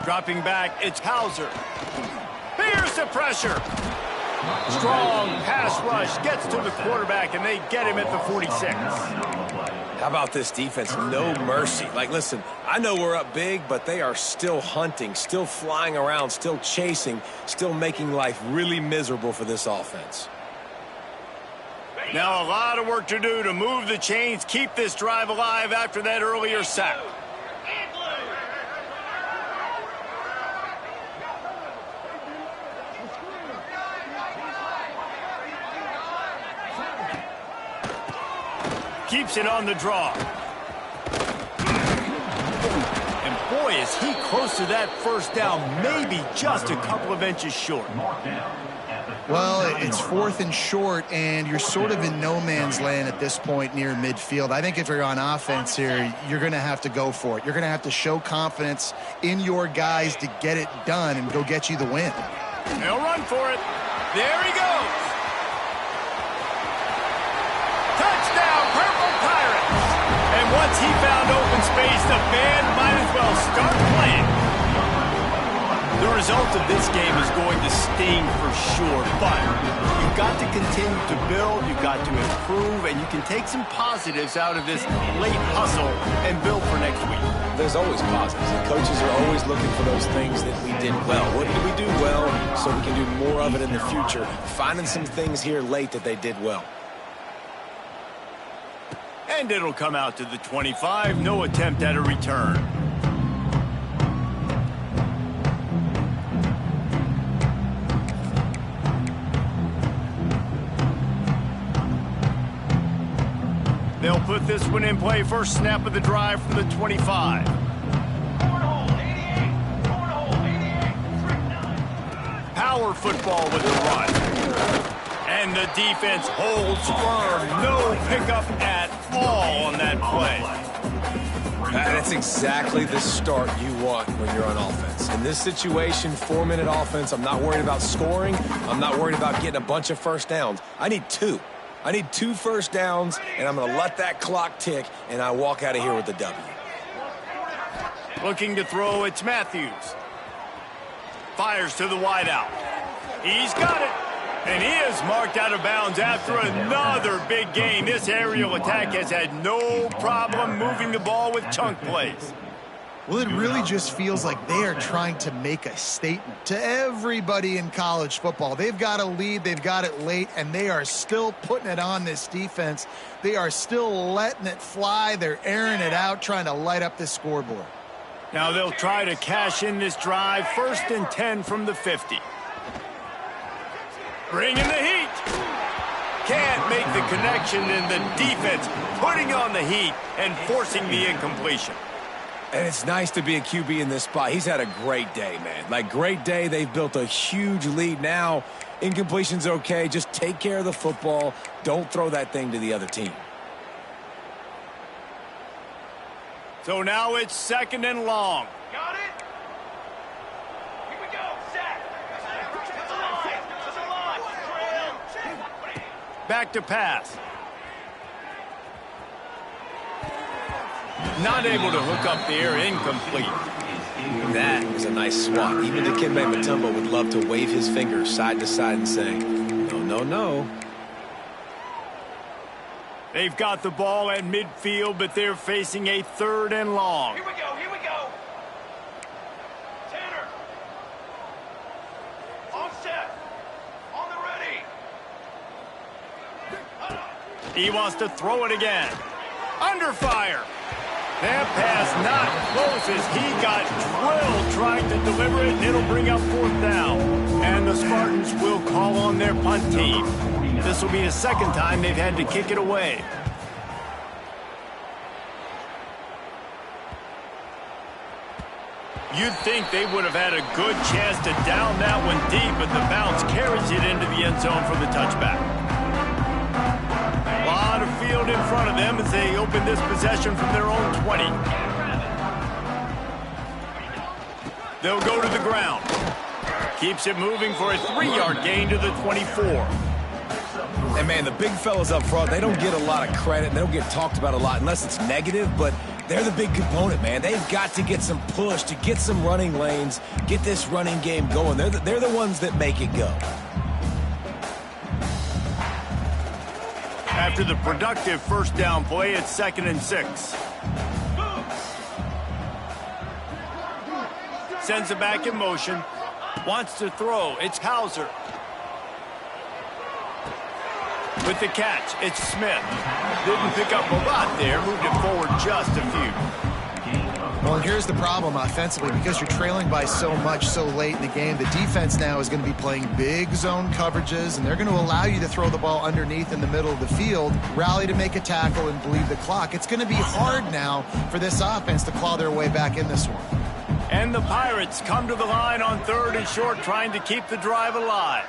Dropping back, it's Hauser. Here's the pressure. Strong pass rush gets to the quarterback, and they get him at the 46. How about this defense? No mercy. Like, listen, I know we're up big, but they are still hunting, still flying around, still chasing, still making life really miserable for this offense. Now a lot of work to do to move the chains, keep this drive alive after that earlier sack. Keeps it on the draw. And boy, is he close to that first down, maybe just a couple of inches short. Well, it's 4th and short, and you're sort of in no man's land at this point near midfield. I think if you're on offense here, you're going to have to go for it. You're going to have to show confidence in your guys to get it done and go get you the win. They'll run for it. There he goes. Touchdown, Purple Pirates. And once he found open space, the band might as well start playing. The result of this game is going to sting for sure, but you've got to continue to build, you've got to improve, and you can take some positives out of this late hustle and build for next week. There's always positives, and coaches are always looking for those things that we did well. What did we do well so we can do more of it in the future? Finding some things here late that they did well. And it'll come out to the 25, no attempt at a return. They'll put this one in play. First snap of the drive from the 25. Power football with the run. And the defense holds firm. No pickup at all on that play. That's exactly the start you want when you're on offense. In this situation, 4-minute offense, I'm not worried about scoring. I'm not worried about getting a bunch of first downs. I need 2. I need 2 first downs, and I'm going to let that clock tick, and I walk out of here with the W. Looking to throw, it's Matthews. Fires to the wideout. He's got it. And he is marked out of bounds after another big gain. This aerial attack has had no problem moving the ball with chunk plays. Well, it really just feels like they are trying to make a statement to everybody in college football. They've got a lead, they've got it late, and they are still putting it on this defense. They are still letting it fly. They're airing it out, trying to light up this scoreboard. Now they'll try to cash in this drive. 1st and 10 from the 50. Bringing the heat. Can't make the connection, and the defense putting on the heat and forcing the incompletion. And it's nice to be a QB in this spot. He's had a great day, man. Like, great day. They've built a huge lead now. Incompletion's okay. Just take care of the football. Don't throw that thing to the other team. So now it's 2nd and long. Got it? Here we go, Zach. To the line. Back to pass. Not able to hook up the air, incomplete. That was a nice swat. Even Dikembe Mutombo would love to wave his fingers side to side and say, no, no, no. They've got the ball at midfield, but they're facing a 3rd and long. Here we go, here we go. Tanner. On set. On the ready. He wants to throw it again. Under fire. That pass not close as he got drilled trying to deliver it, and it'll bring up 4th down. And the Spartans will call on their punt team. This will be the second time they've had to kick it away. You'd think they would have had a good chance to down that one deep, but the bounce carries it into the end zone for the touchback. A lot of field in front of them as they open this possession from their own 20. They'll go to the ground. Keeps it moving for a 3-yard gain to the 24. And, man, the big fellas up front, they don't get a lot of credit. They don't get talked about a lot unless it's negative, but they're the big component, man. They've got to get some push, to get some running lanes, get this running game going. They're the ones that make it go. After the productive first down play, it's 2nd and 6. Sends it back in motion. Wants to throw. It's Hauser. With the catch, it's Smith. Didn't pick up a lot there. Moved it forward just a few. Well, here's the problem offensively. Because you're trailing by so much so late in the game, the defense now is going to be playing big zone coverages, and they're going to allow you to throw the ball underneath in the middle of the field, rally to make a tackle, and bleed the clock. It's going to be hard now for this offense to claw their way back in this one. And the Pirates come to the line on 3rd and short, trying to keep the drive alive.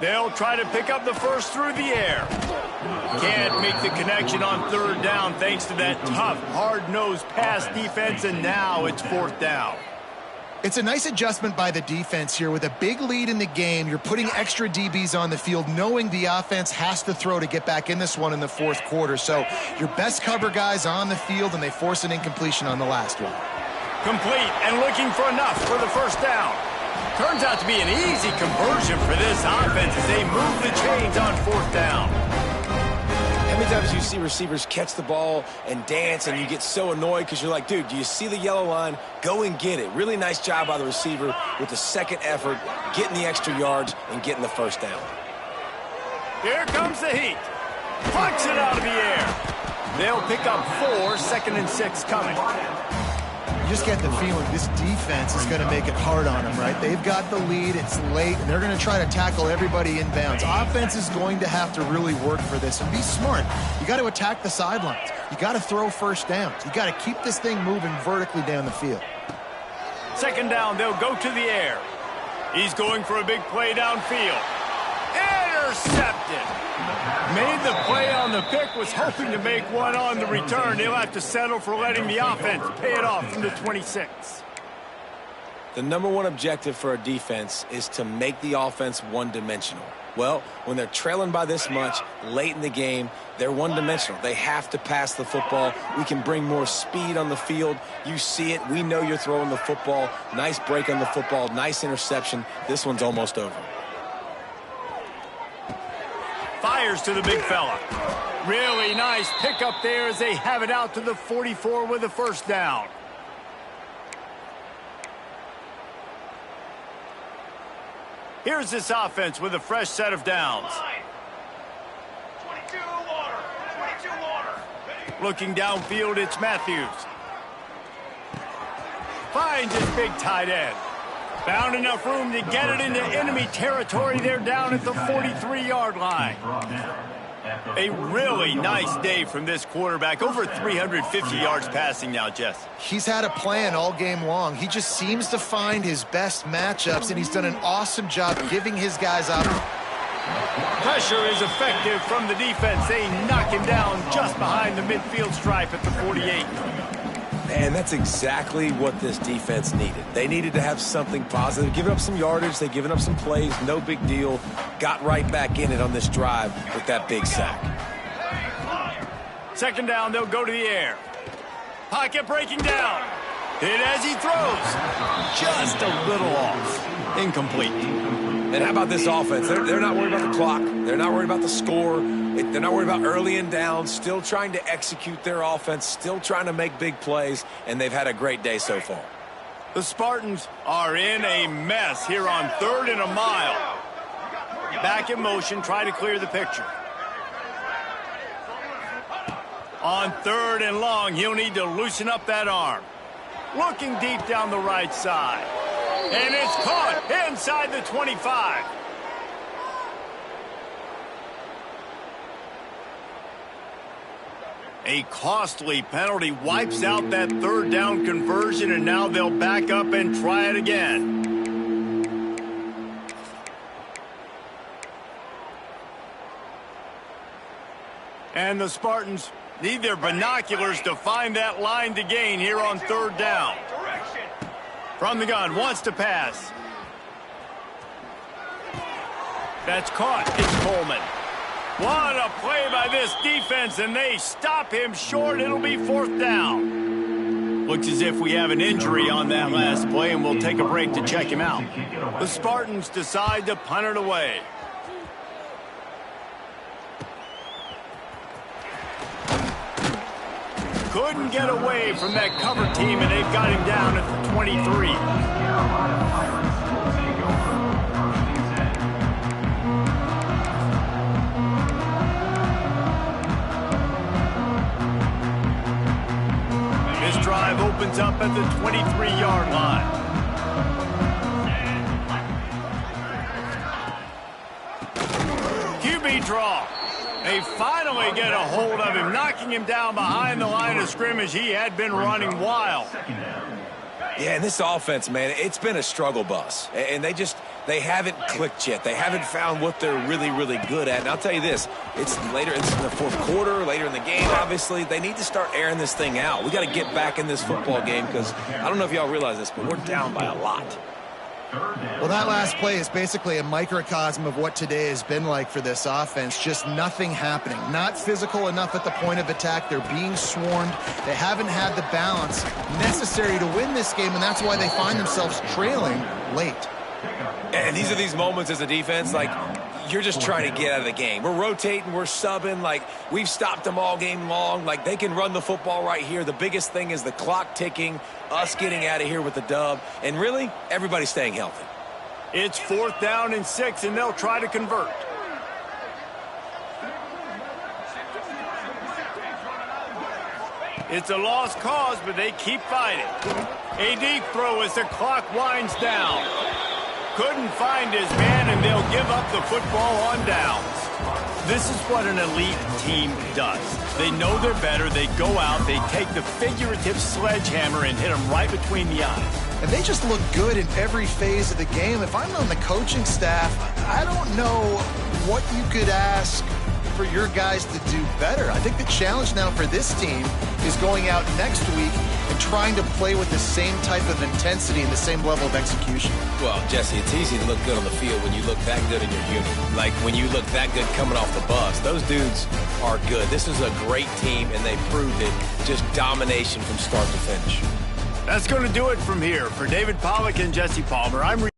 They'll try to pick up the first through the air. Can't make the connection on 3rd down thanks to that tough, hard-nosed pass defense, and now it's 4th down. It's a nice adjustment by the defense here. With a big lead in the game, you're putting extra DBs on the field, knowing the offense has to throw to get back in this one in the 4th quarter. So your best cover guys on the field, and they force an incompletion on the last one. Complete and looking for enough for the first down. Turns out to be an easy conversion for this offense as they move the chains on 4th down. How many times you see receivers catch the ball and dance and you get so annoyed because you're like, dude, do you see the yellow line? Go and get it. Really nice job by the receiver with the second effort, getting the extra yards and getting the first down. Here comes the heat. Punch it out of the air. They'll pick up 4, 2nd and 6 coming. You just get the feeling this defense is going to make it hard on them, right? They've got the lead, it's late, and they're going to try to tackle everybody inbounds. Offense is going to have to really work for this and be smart. You got to attack the sidelines. You got to throw first downs. You got to keep this thing moving vertically down the field. 2nd down, they'll go to the air. He's going for a big play downfield. Intercepted. Made the play on the pick, was hoping to make one on the return. He'll have to settle for letting the offense pay it off from the 26. The number one objective for a defense is to make the offense one-dimensional. Well, when they're trailing by this much late in the game, they're one-dimensional. They have to pass the football. We can bring more speed on the field. You see it. We know you're throwing the football. Nice break on the football. Nice interception. This one's almost over. Fires to the big fella. Really nice pickup there as they have it out to the 44 with a first down. Here's this offense with a fresh set of downs. 22 water. 22 water. Looking downfield, it's Matthews. Finds his big tight end. Found enough room to get it into enemy territory. They're down at the 43-yard line. A really nice day from this quarterback. Over 350 yards passing now, Jess. He's had a plan all game long. He just seems to find his best matchups, and he's done an awesome job giving his guys up. Pressure is effective from the defense. They knock him down just behind the midfield stripe at the 48. And that's exactly what this defense needed. They needed to have something positive. Giving up some yardage, they've given up some plays, no big deal. Got right back in it on this drive with that big sack. 2nd down, they'll go to the air. Pocket breaking down. Hit as he throws. Just a little off. Incomplete. And how about this offense? They're not worried about the clock. They're not worried about the score. They're not worried about early and down. Still trying to execute their offense. Still trying to make big plays. And they've had a great day so far. The Spartans are in a mess here on 3rd and a mile. Back in motion, try to clear the picture. On 3rd and long, he'll need to loosen up that arm. Looking deep down the right side. And it's caught inside the 25. A costly penalty wipes out that 3rd down conversion, and now they'll back up and try it again. And the Spartans need their binoculars to find that line to gain here on 3rd down. From the gun, wants to pass. That's caught. It's Coleman. What a play by this defense, and they stop him short. It'll be 4th down. Looks as if we have an injury on that last play, and we'll take a break to check him out. The Spartans decide to punt it away. Couldn't get away from that cover team, and they've got him down at the 23. This drive opens up at the 23-yard line. QB draw. They finally get a hold of him, knocking him down behind the line of scrimmage. He had been running wild. Yeah, and this offense, man, it's been a struggle bus. And they haven't clicked yet. They haven't found what they're really, really good at. And I'll tell you this, it's in the 4th quarter, later in the game, obviously. They need to start airing this thing out. We got to get back in this football game because I don't know if y'all realize this, but we're down by a lot. Well, that last play is basically a microcosm of what today has been like for this offense. Just nothing happening. Not physical enough at the point of attack. They're being swarmed. They haven't had the balance necessary to win this game, and that's why they find themselves trailing late. And these are these moments as a defense, like, you're just trying to get out of the game. We're rotating, we're subbing, like, we've stopped them all game long. Like, they can run the football right here. The biggest thing is the clock ticking, us getting out of here with the dub, and really, everybody staying healthy. It's 4th down and 6, and they'll try to convert. It's a lost cause, but they keep fighting. A deep throw as the clock winds down. Couldn't find his man, and they'll give up the football on downs. This is what an elite team does. They know they're better. They go out. They take the figurative sledgehammer and hit them right between the eyes. And they just look good in every phase of the game. If I'm on the coaching staff, I don't know what you could ask for your guys to do better. I think the challenge now for this team is going out next week and trying to play with the same type of intensity and the same level of execution. Well, Jesse, it's easy to look good on the field when you look that good in your unit. Like when you look that good coming off the bus. Those dudes are good. This is a great team, and they proved it. Just domination from start to finish. That's going to do it from here. For David Pollack and Jesse Palmer, I'm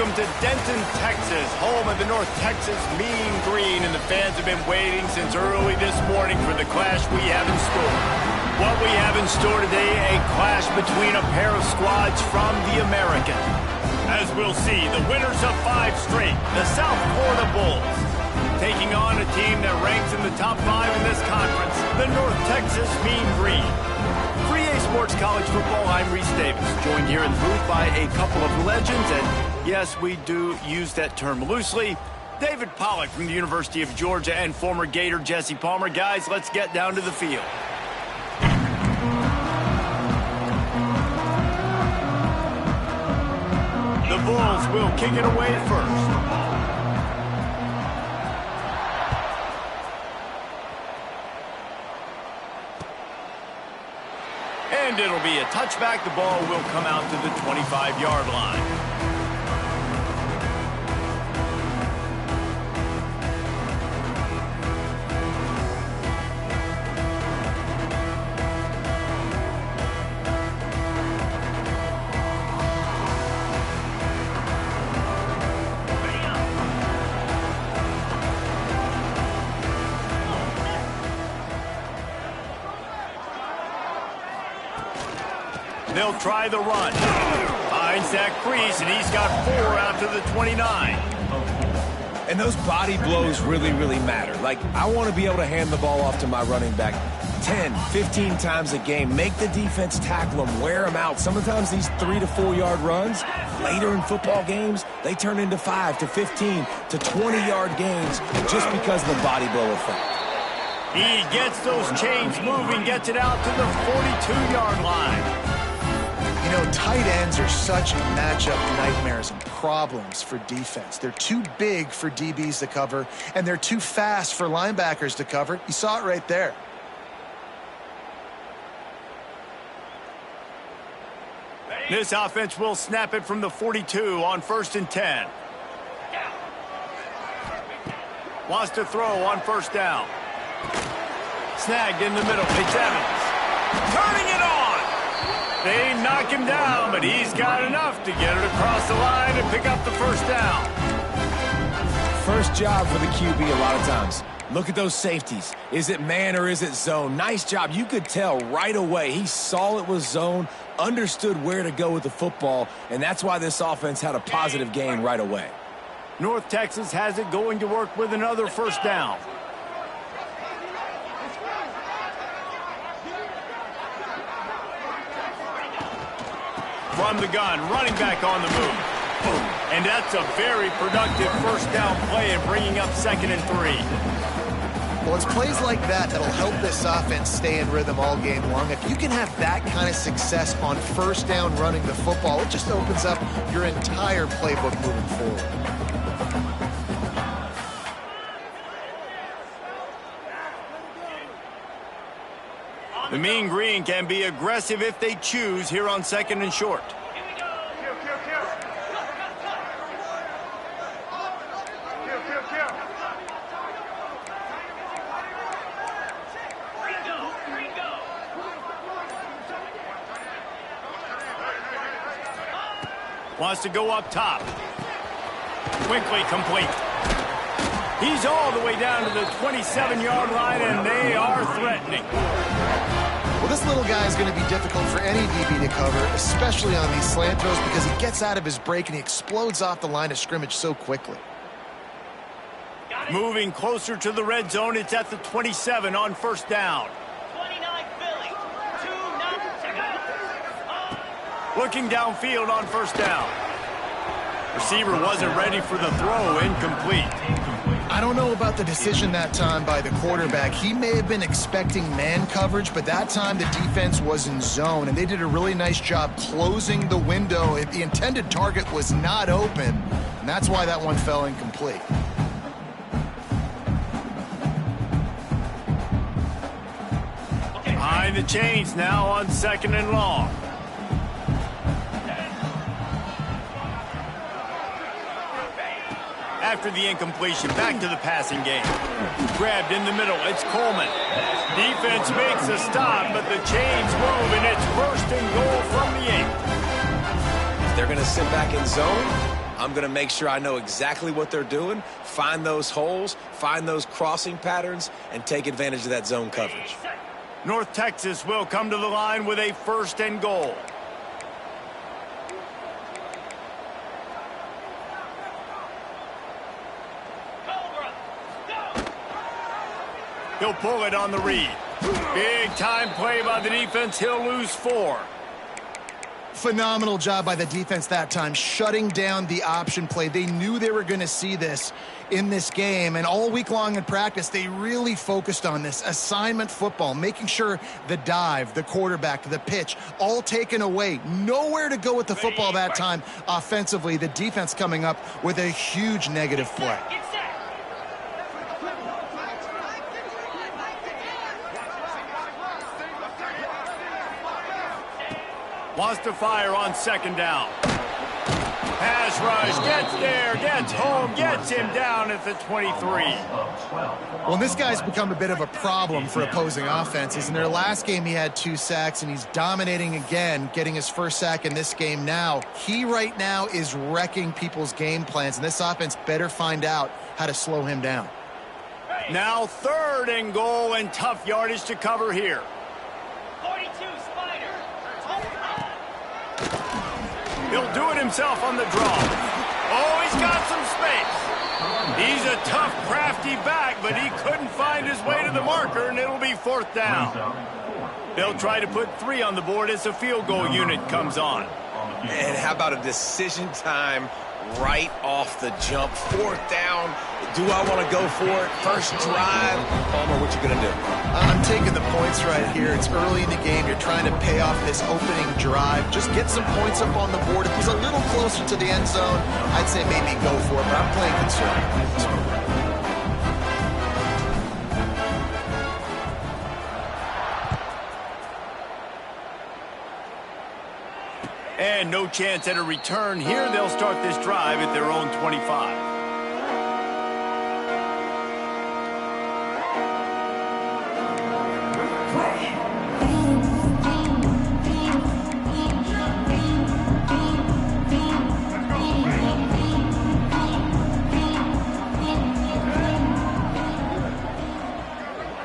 Welcome to Denton, Texas, home of the North Texas Mean Green, and the fans have been waiting since early this morning for the clash we have in store. What we have in store today, a clash between a pair of squads from the American. As we'll see, the winners of 5 straight, the South Florida Bulls, taking on a team that ranks in the top 5 in this conference, the North Texas Mean Green. For EA Sports College Football, I'm Reese Davis, joined here in the booth by a couple of legends, and yes, we do use that term loosely. David Pollack from the University of Georgia and former Gator Jesse Palmer. Guys, let's get down to the field. The Bulls will kick it away first. And it'll be a touchback. The ball will come out to the 25-yard line. They'll try the run. Finds that crease, and he's got 4 out to the 29. And those body blows really, really matter. Like, I want to be able to hand the ball off to my running back 10, 15 times a game. Make the defense tackle them, wear them out. Sometimes these 3 to 4 yard runs, later in football games, they turn into 5 to 15 to 20-yard gains just because of the body blow effect. He gets those chains moving, gets it out to the 42-yard line. You know, tight ends are such matchup nightmares and problems for defense. They're too big for DBs to cover, and they're too fast for linebackers to cover. You saw it right there. This offense will snap it from the 42 on 1st and 10. Wants to throw on 1st down. Snagged in the middle. It's Evans. Turning it on. They knock him down, but he's got enough to get it across the line and pick up the 1st down. First job for the QB a lot of times. Look at those safeties. Is it man or is it zone? Nice job. You could tell right away. He saw it was zone, understood where to go with the football, and that's why this offense had a positive gain right away. North Texas has it going to work with another 1st down. From the gun, running back on the move. Boom. And that's a very productive 1st down play and bringing up 2nd and 3. Well, it's plays like that that'll help this offense stay in rhythm all game long. If you can have that kind of success on 1st down running the football, it just opens up your entire playbook moving forward. The Mean Green can be aggressive if they choose here on 2nd and short. Wants to go up top. Quickly complete. He's all the way down to the 27-yard line, and they are threatening. Well, this little guy is going to be difficult for any DB to cover, especially on these slant throws, because he gets out of his break and he explodes off the line of scrimmage so quickly. Moving closer to the red zone, it's at the 27 on 1st down. 29 Philly. 2 numbers to go. Looking downfield on 1st down. Receiver wasn't ready for the throw, incomplete. I don't know about the decision that time by the quarterback. He may have been expecting man coverage, but that time the defense was in zone, and they did a really nice job closing the window. If the intended target was not open, and that's why that one fell incomplete. Behind the chains now on 2nd and long. After the incompletion, back to the passing game. Grabbed in the middle, it's Coleman. Defense makes a stop, but the chains move, and it's 1st and goal from the 8. They're going to sit back in zone. I'm going to make sure I know exactly what they're doing, find those holes, find those crossing patterns, and take advantage of that zone coverage. North Texas will come to the line with a 1st and goal. He'll pull it on the read. Big time play by the defense. He'll lose 4. Phenomenal job by the defense that time, shutting down the option play. They knew they were going to see this in this game, and all week long in practice, they really focused on this assignment football, making sure the dive, the quarterback, the pitch, all taken away. Nowhere to go with the football that time offensively. The defense coming up with a huge negative play. Wants to fire on 2nd down. Pass rush, gets there, gets home, gets him down at the 23. Well, this guy's become a bit of a problem for opposing offenses. In their last game, he had 2 sacks, and he's dominating again, getting his 1st sack in this game now. He right now is wrecking people's game plans, and this offense better find out how to slow him down. Now 3rd and goal, and tough yardage to cover here. 42, Spider. He'll do it himself on the draw. Oh, he's got some space. He's a tough, crafty back, but he couldn't find his way to the marker, and it'll be 4th down. They'll try to put 3 on the board as the field goal unit comes on. And how about a decision time right off the jump? 4th down. Do I want to go for it? First drive. Palmer, what you going to do? I'm taking the points right here. It's early in the game. You're trying to pay off this opening drive. Just get some points up on the board. If it was a little closer to the end zone, I'd say maybe go for it, but I'm playing conservative. And no chance at a return here. They'll start this drive at their own 25.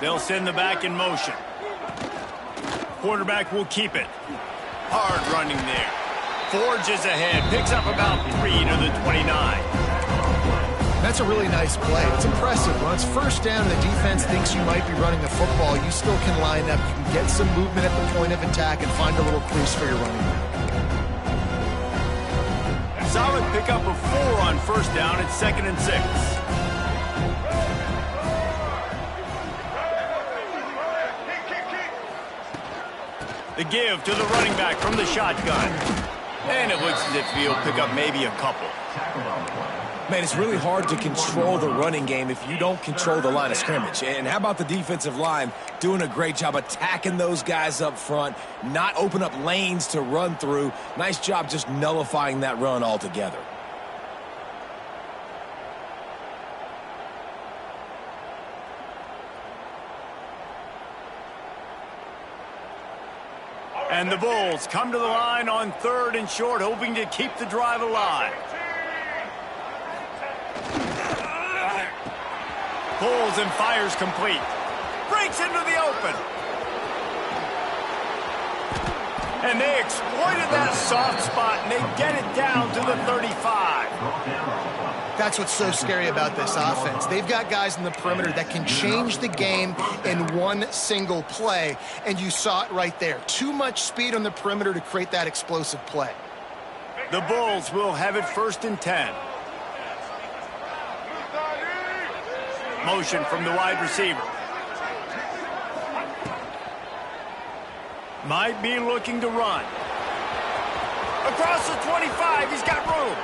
They'll send the back in motion. Quarterback will keep it. Hard running there. Forges ahead. Picks up about 3 to the 29. That's a really nice play. It's impressive. When it's 1st down and the defense thinks you might be running the football, you still can line up. You can get some movement at the point of attack and find a little crease for your running back. Solid pickup of 4 on 1st down. It's 2nd and 6. The give to the running back from the shotgun. And it looks as if he'll pick up maybe a couple. Man, it's really hard to control the running game if you don't control the line of scrimmage. And how about the defensive line doing a great job attacking those guys up front, not open up lanes to run through. Nice job just nullifying that run altogether. And the Bulls come to the line on 3rd and short, hoping to keep the drive alive. Pulls and fires complete. Breaks into the open. And they exploited that soft spot, and they get it down to the 35. That's what's so scary about this offense. They've got guys in the perimeter that can change the game in one single play, and you saw it right there. Too much speed on the perimeter to create that explosive play. The Bulls will have it 1st and 10. Motion from the wide receiver. Might be looking to run. Across the 25, he's got room.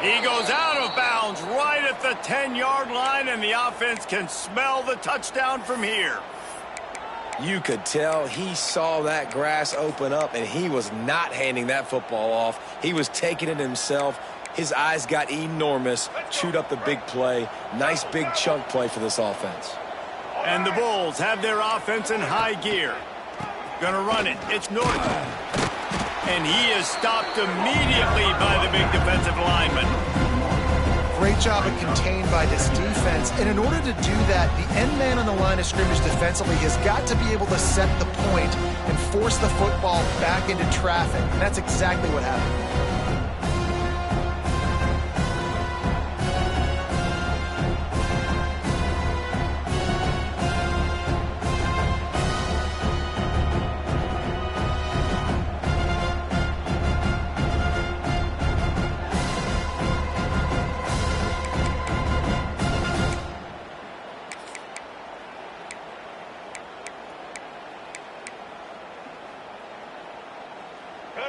He goes out of bounds right at the 10-yard line, and the offense can smell the touchdown from here. You could tell he saw that grass open up, and he was not handing that football off. He was taking it himself. His eyes got enormous, chewed up the big play. Nice big chunk play for this offense. And the Bulls have their offense in high gear. Gonna run it. It's Norton. And he is stopped immediately by the big defensive lineman. great job of contained by this defense. And in order to do that, the end man on the line of scrimmage defensively has got to be able to set the point and force the football back into traffic. And that's exactly what happened.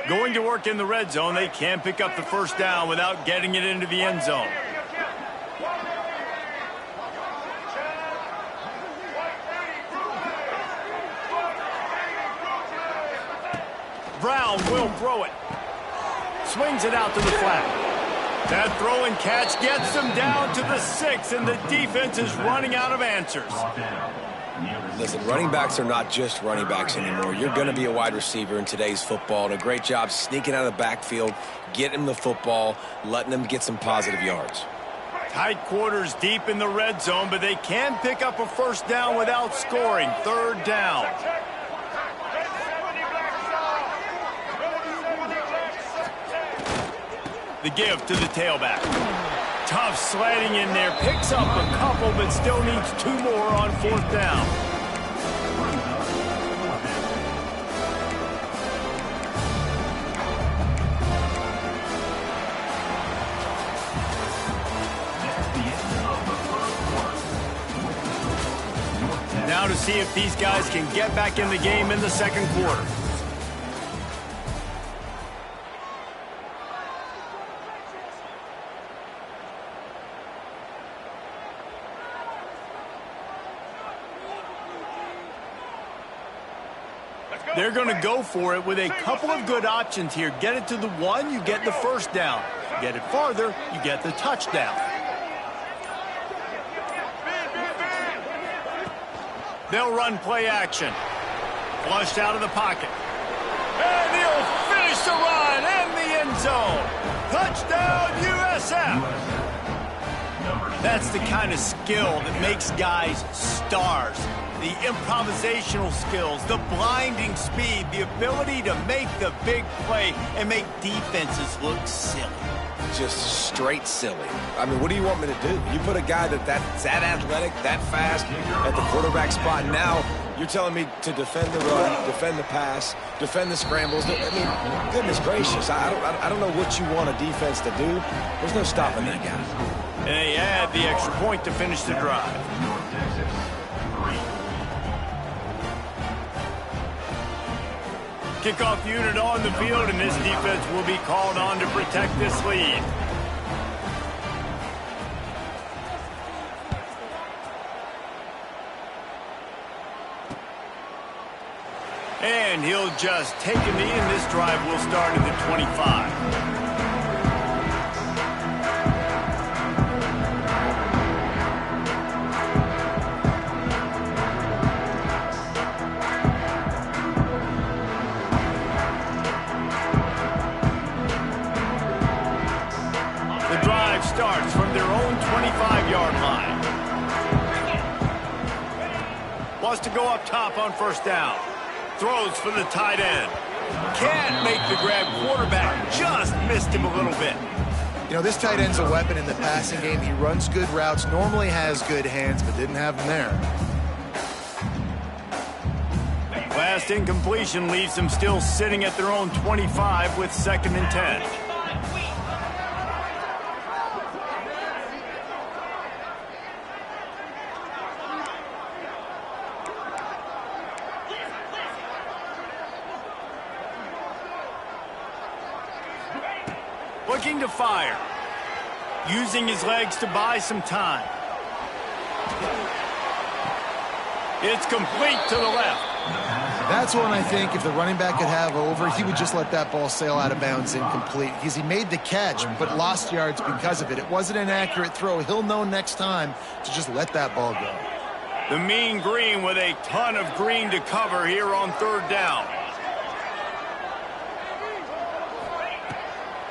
Going to work in the red zone, they can't pick up the first down without getting it into the end zone. Brown will throw it. Swings it out to the flat. That throw and catch gets them down to the 6, and the defense is running out of answers. Listen, running backs are not just running backs anymore. You're going to be a wide receiver in today's football, and a great job sneaking out of the backfield, getting them the football, letting them get some positive yards. Tight quarters deep in the red zone, but they can pick up a first down without scoring. Third down. The give to the tailback. Tough sledding in there. Picks up a couple, but still needs 2 more on fourth down. Now to see if these guys can get back in the game in the second quarter. They're going to go for it with a couple of good options here. Get it to the 1, you get the first down. Get it farther, you get the touchdown. They'll run play action. Flushed out of the pocket. And he'll finish the run in the end zone. Touchdown, USF. That's the kind of skill that makes guys stars. The improvisational skills, the blinding speed, the ability to make the big play and make defenses look silly. Just straight silly. I mean, what do you want me to do? You put a guy that's that athletic, that fast at the quarterback spot. Now you're telling me to defend the run, defend the pass, defend the scrambles. I mean, goodness gracious. I don't know what you want a defense to do. There's no stopping that guy. And they add the extra point to finish the drive. Kickoff unit on the field, and this defense will be called on to protect this lead. And he'll just take a knee, and this drive will start at the 25. Starts from their own 25-yard line. Wants to go up top on first down. Throws for the tight end. Can't make the grab. Quarterback just missed him a little bit. You know, this tight end's a weapon in the passing game. He runs good routes, normally has good hands, but didn't have them there. Last incompletion leaves them still sitting at their own 25 with 2nd and 10. Looking to fire. Using his legs to buy some time. It's complete to the left. That's one I think if the running back could have over, he would just let that ball sail out of bounds incomplete. Because he made the catch, but lost yards because of it. It wasn't an accurate throw. He'll know next time to just let that ball go. The mean green with a ton of green to cover here on third down.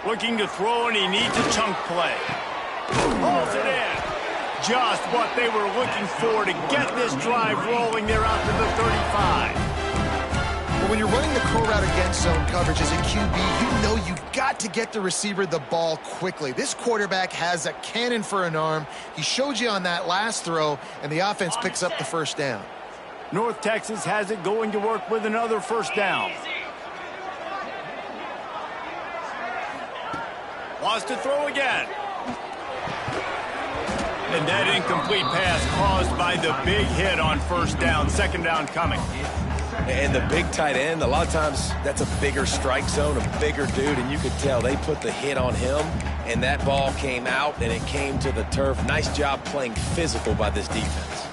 Looking to throw, and he needs a chunk play. Oh, just what they were looking for to get this drive rolling there out to the 35. Well, when you're running the curl route against zone coverage as a QB, you know you've got to get the receiver the ball quickly. This quarterback has a cannon for an arm. He showed you on that last throw, and the offense picks up the first down. North Texas has it going to work with another first down. Wants to throw again. And that incomplete pass caused by the big hit on first down. Second down coming. And the big tight end, a lot of times that's a bigger strike zone, a bigger dude, and you could tell they put the hit on him, and that ball came out, and it came to the turf. Nice job playing physical by this defense.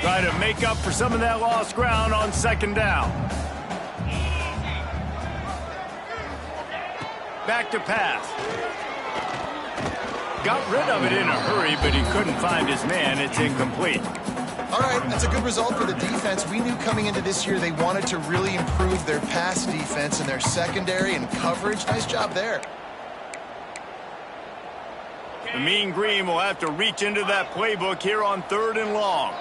Try to make up for some of that lost ground on second down. Back to pass. Got rid of it in a hurry, but he couldn't find his man. It's incomplete. All right, that's a good result for the defense. We knew coming into this year they wanted to really improve their pass defense and their secondary and coverage. Nice job there. The Mean Green will have to reach into that playbook here on 3rd and long.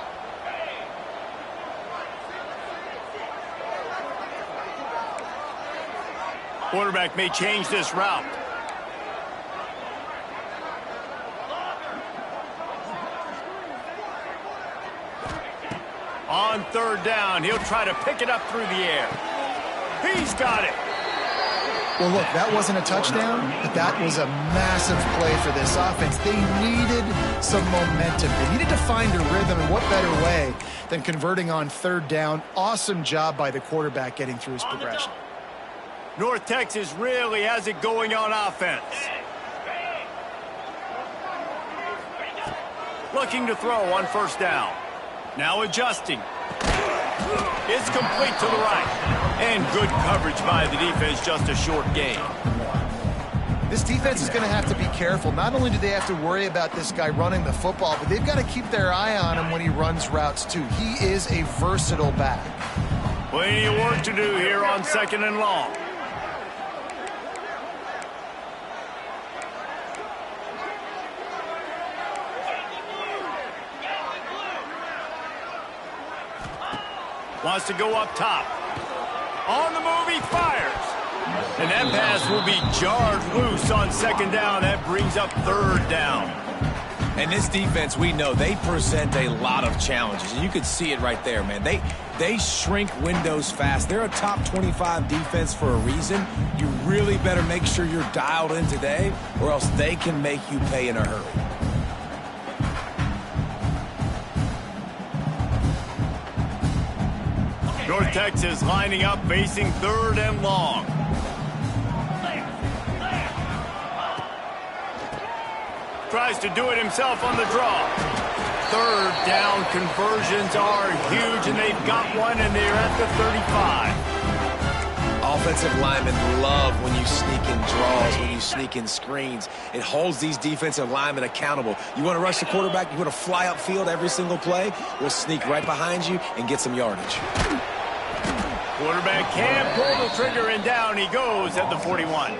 Quarterback may change this route. On 3rd down, he'll try to pick it up through the air. He's got it. Well, look, that wasn't a touchdown, but that was a massive play for this offense. They needed some momentum. They needed to find a rhythm, and what better way than converting on 3rd down. Awesome job by the quarterback getting through his progression. North Texas really has it going on offense. Looking to throw on 1st down. Now adjusting. It's complete to the right. And good coverage by the defense, just a short gain. This defense is going to have to be careful. Not only do they have to worry about this guy running the football, but they've got to keep their eye on him when he runs routes too. He is a versatile back. Plenty of work to do here on 2nd and long. Wants to go up top. On the move, he fires. And that pass will be jarred loose on 2nd down. That brings up 3rd down. And this defense, we know, they present a lot of challenges. And you could see it right there, man. They shrink windows fast. They're a top 25 defense for a reason. You really better make sure you're dialed in today, or else they can make you pay in a hurry. North Texas lining up, facing 3rd and long. Tries to do it himself on the draw. 3rd down conversions are huge, and they've got one, and they're at the 35. Offensive linemen love when you sneak in draws, when you sneak in screens. It holds these defensive linemen accountable. You want to rush the quarterback, you want to fly upfield every single play, we'll sneak right behind you and get some yardage. Quarterback can't pull the trigger, and down he goes at the 41.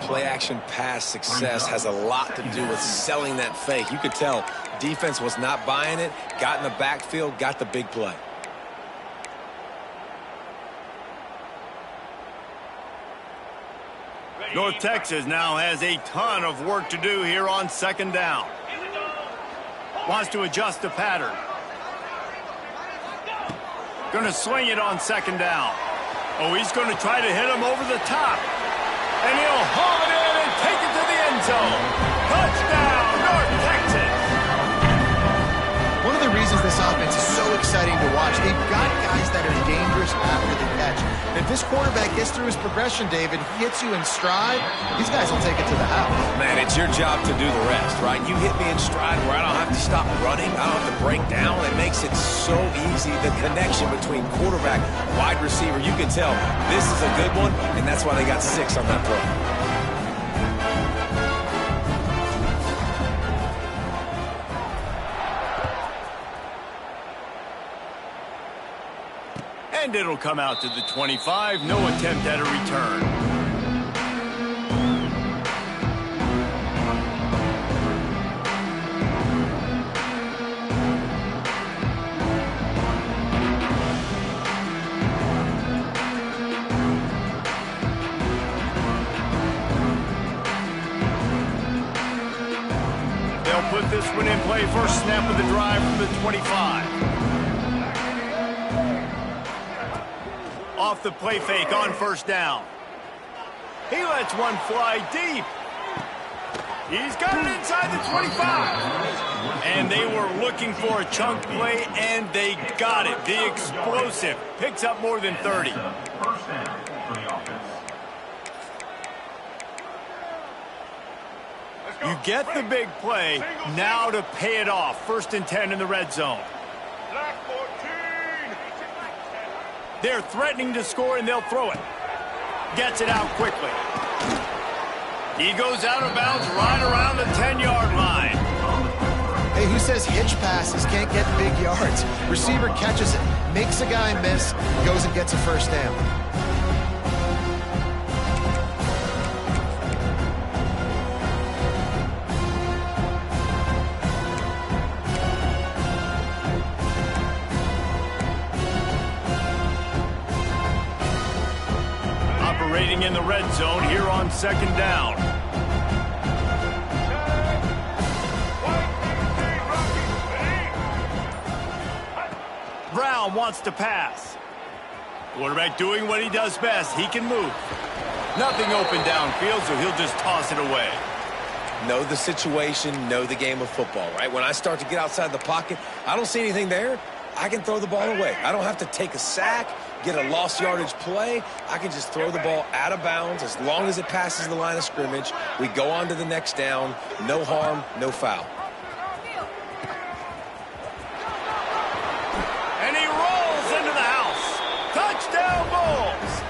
Play-action pass success has a lot to do with selling that fake. You could tell defense was not buying it, got in the backfield, got the big play. North Texas now has a ton of work to do here on 2nd down. Wants to adjust the pattern. Going to swing it on 2nd down. Oh, he's going to try to hit him over the top. And he'll haul it in and take it to the end zone. Touchdown, North Texas. One of the reasons this offense is so exciting to watch, they've got guys that are dangerous after the catch. And if this quarterback gets through his progression, David, hits you in stride, these guys will take it to the house. Man, it's your job to do the rest, right? You hit me in stride where I don't have to stop running, I don't have to break down. It makes it so easy. The connection between quarterback, wide receiver, you can tell this is a good one, and that's why they got 6 on that play. And it'll come out to the 25. No attempt at a return. Put this one in play. First snap of the drive from the 25. Off the play fake on first down. He lets one fly deep. He's got it inside the 25. And they were looking for a chunk play, and they got it. The explosive picks up more than 30. First down for the offense. You get the big play, now to pay it off. 1st and 10 in the red zone. They're threatening to score, and they'll throw it. Gets it out quickly. He goes out of bounds right around the 10-yard line. Hey, who says hitch passes can't get big yards? Receiver catches it, makes a guy miss, goes and gets a first down. Operating in the red zone here on 2nd down. Brown wants to pass. Quarterback doing what he does best. He can move. Nothing open downfield, so he'll just toss it away. Know the situation, know the game of football, right? When I start to get outside the pocket, I don't see anything there. I can throw the ball away. I don't have to take a sack, get a lost yardage play. I can just throw the ball out of bounds as long as it passes the line of scrimmage. We go on to the next down. No harm, no foul. And he rolls into the house. Touchdown, Bulls.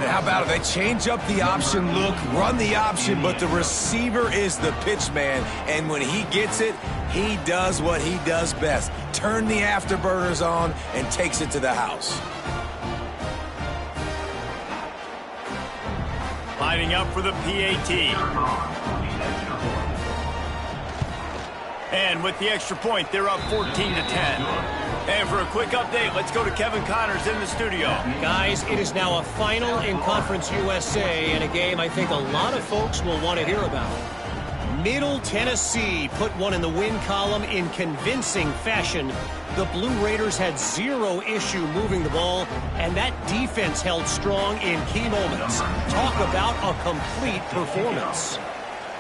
How about it? They change up the option look, run the option, but the receiver is the pitch man. And when he gets it, he does what he does best. Turn the afterburners on and takes it to the house. Lining up for the PAT. And with the extra point, they're up 14-10. And for a quick update, let's go to Kevin Connors in the studio. Guys, it is now a final in Conference USA and a game I think a lot of folks will want to hear about. Middle Tennessee put one in the win column in convincing fashion. The Blue Raiders had zero issue moving the ball, and that defense held strong in key moments. Talk about a complete performance.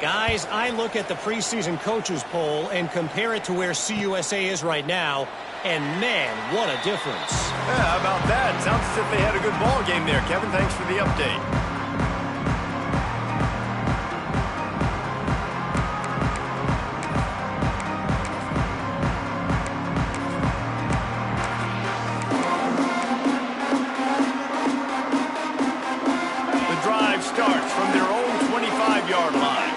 Guys, I look at the preseason coaches poll and compare it to where CUSA is right now, and man, what a difference. Yeah, how about that? Sounds as if they had a good ball game there. Kevin, thanks for the update. The drive starts from their own 25-yard line.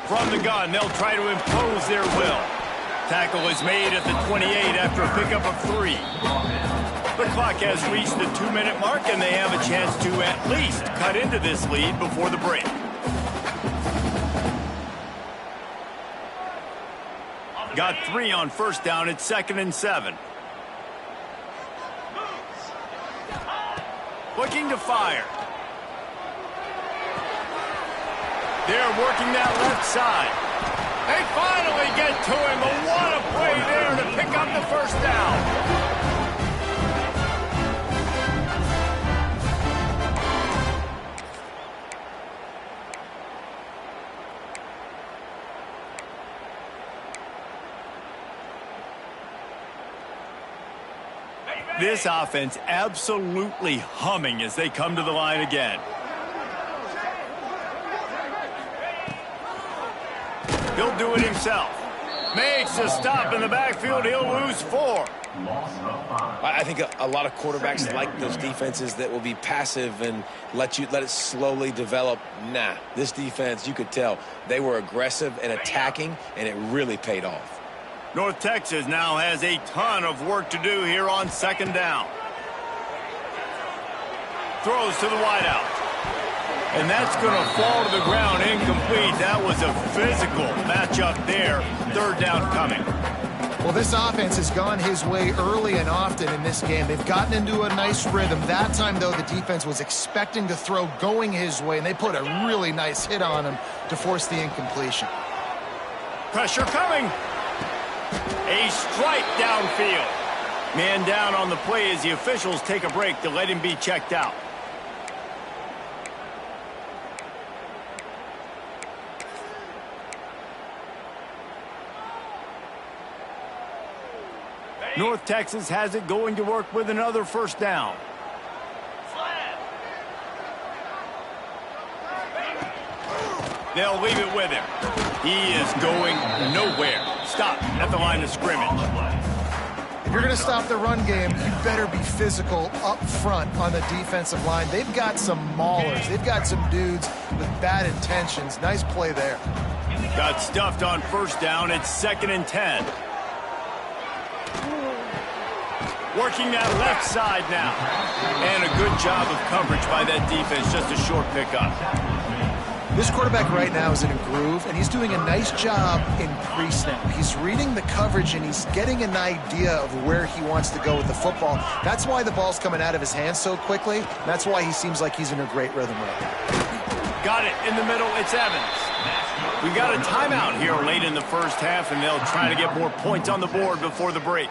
From the gun, they'll try to impose their will. Tackle is made at the 28 after a pickup of 3. The clock has reached the 2-minute mark, and they have a chance to at least cut into this lead before the break. Got 3 on first down. It's 2nd and 7. Looking to fire. They're working that left side. They finally get to him, but what a play there to pick up the first down. This offense absolutely humming as they come to the line again. He'll do it himself. Makes a stop in the backfield. He'll lose 4. I think a lot of quarterbacks like those defenses that will be passive and let it slowly develop. Nah, this defense, you could tell, they were aggressive and attacking, and it really paid off. North Texas now has a ton of work to do here on second down. Throws to the wideout. And that's going to fall to the ground incomplete. That was a physical matchup there. Third down coming. Well, this offense has gone his way early and often in this game. They've gotten into a nice rhythm. That time, though, the defense was expecting to throw going his way, and they put a really nice hit on him to force the incompletion. Pressure coming. A strike downfield. Man down on the play as the officials take a break to let him be checked out. North Texas has it going to work with another first down. They'll leave it with him. He is going nowhere. Stop at the line of scrimmage. If you're going to stop the run game, you better be physical up front on the defensive line. They've got some maulers. They've got some dudes with bad intentions. Nice play there. Got stuffed on first down. It's 2nd and 10. Working that left side now. And a good job of coverage by that defense. Just a short pickup. This quarterback right now is in a groove, and he's doing a nice job in pre-snap. He's reading the coverage, and he's getting an idea of where he wants to go with the football. That's why the ball's coming out of his hands so quickly. That's why he seems like he's in a great rhythm right now. Got it in the middle. It's Evans. We got a timeout here late in the first half, and they'll try to get more points on the board before the break.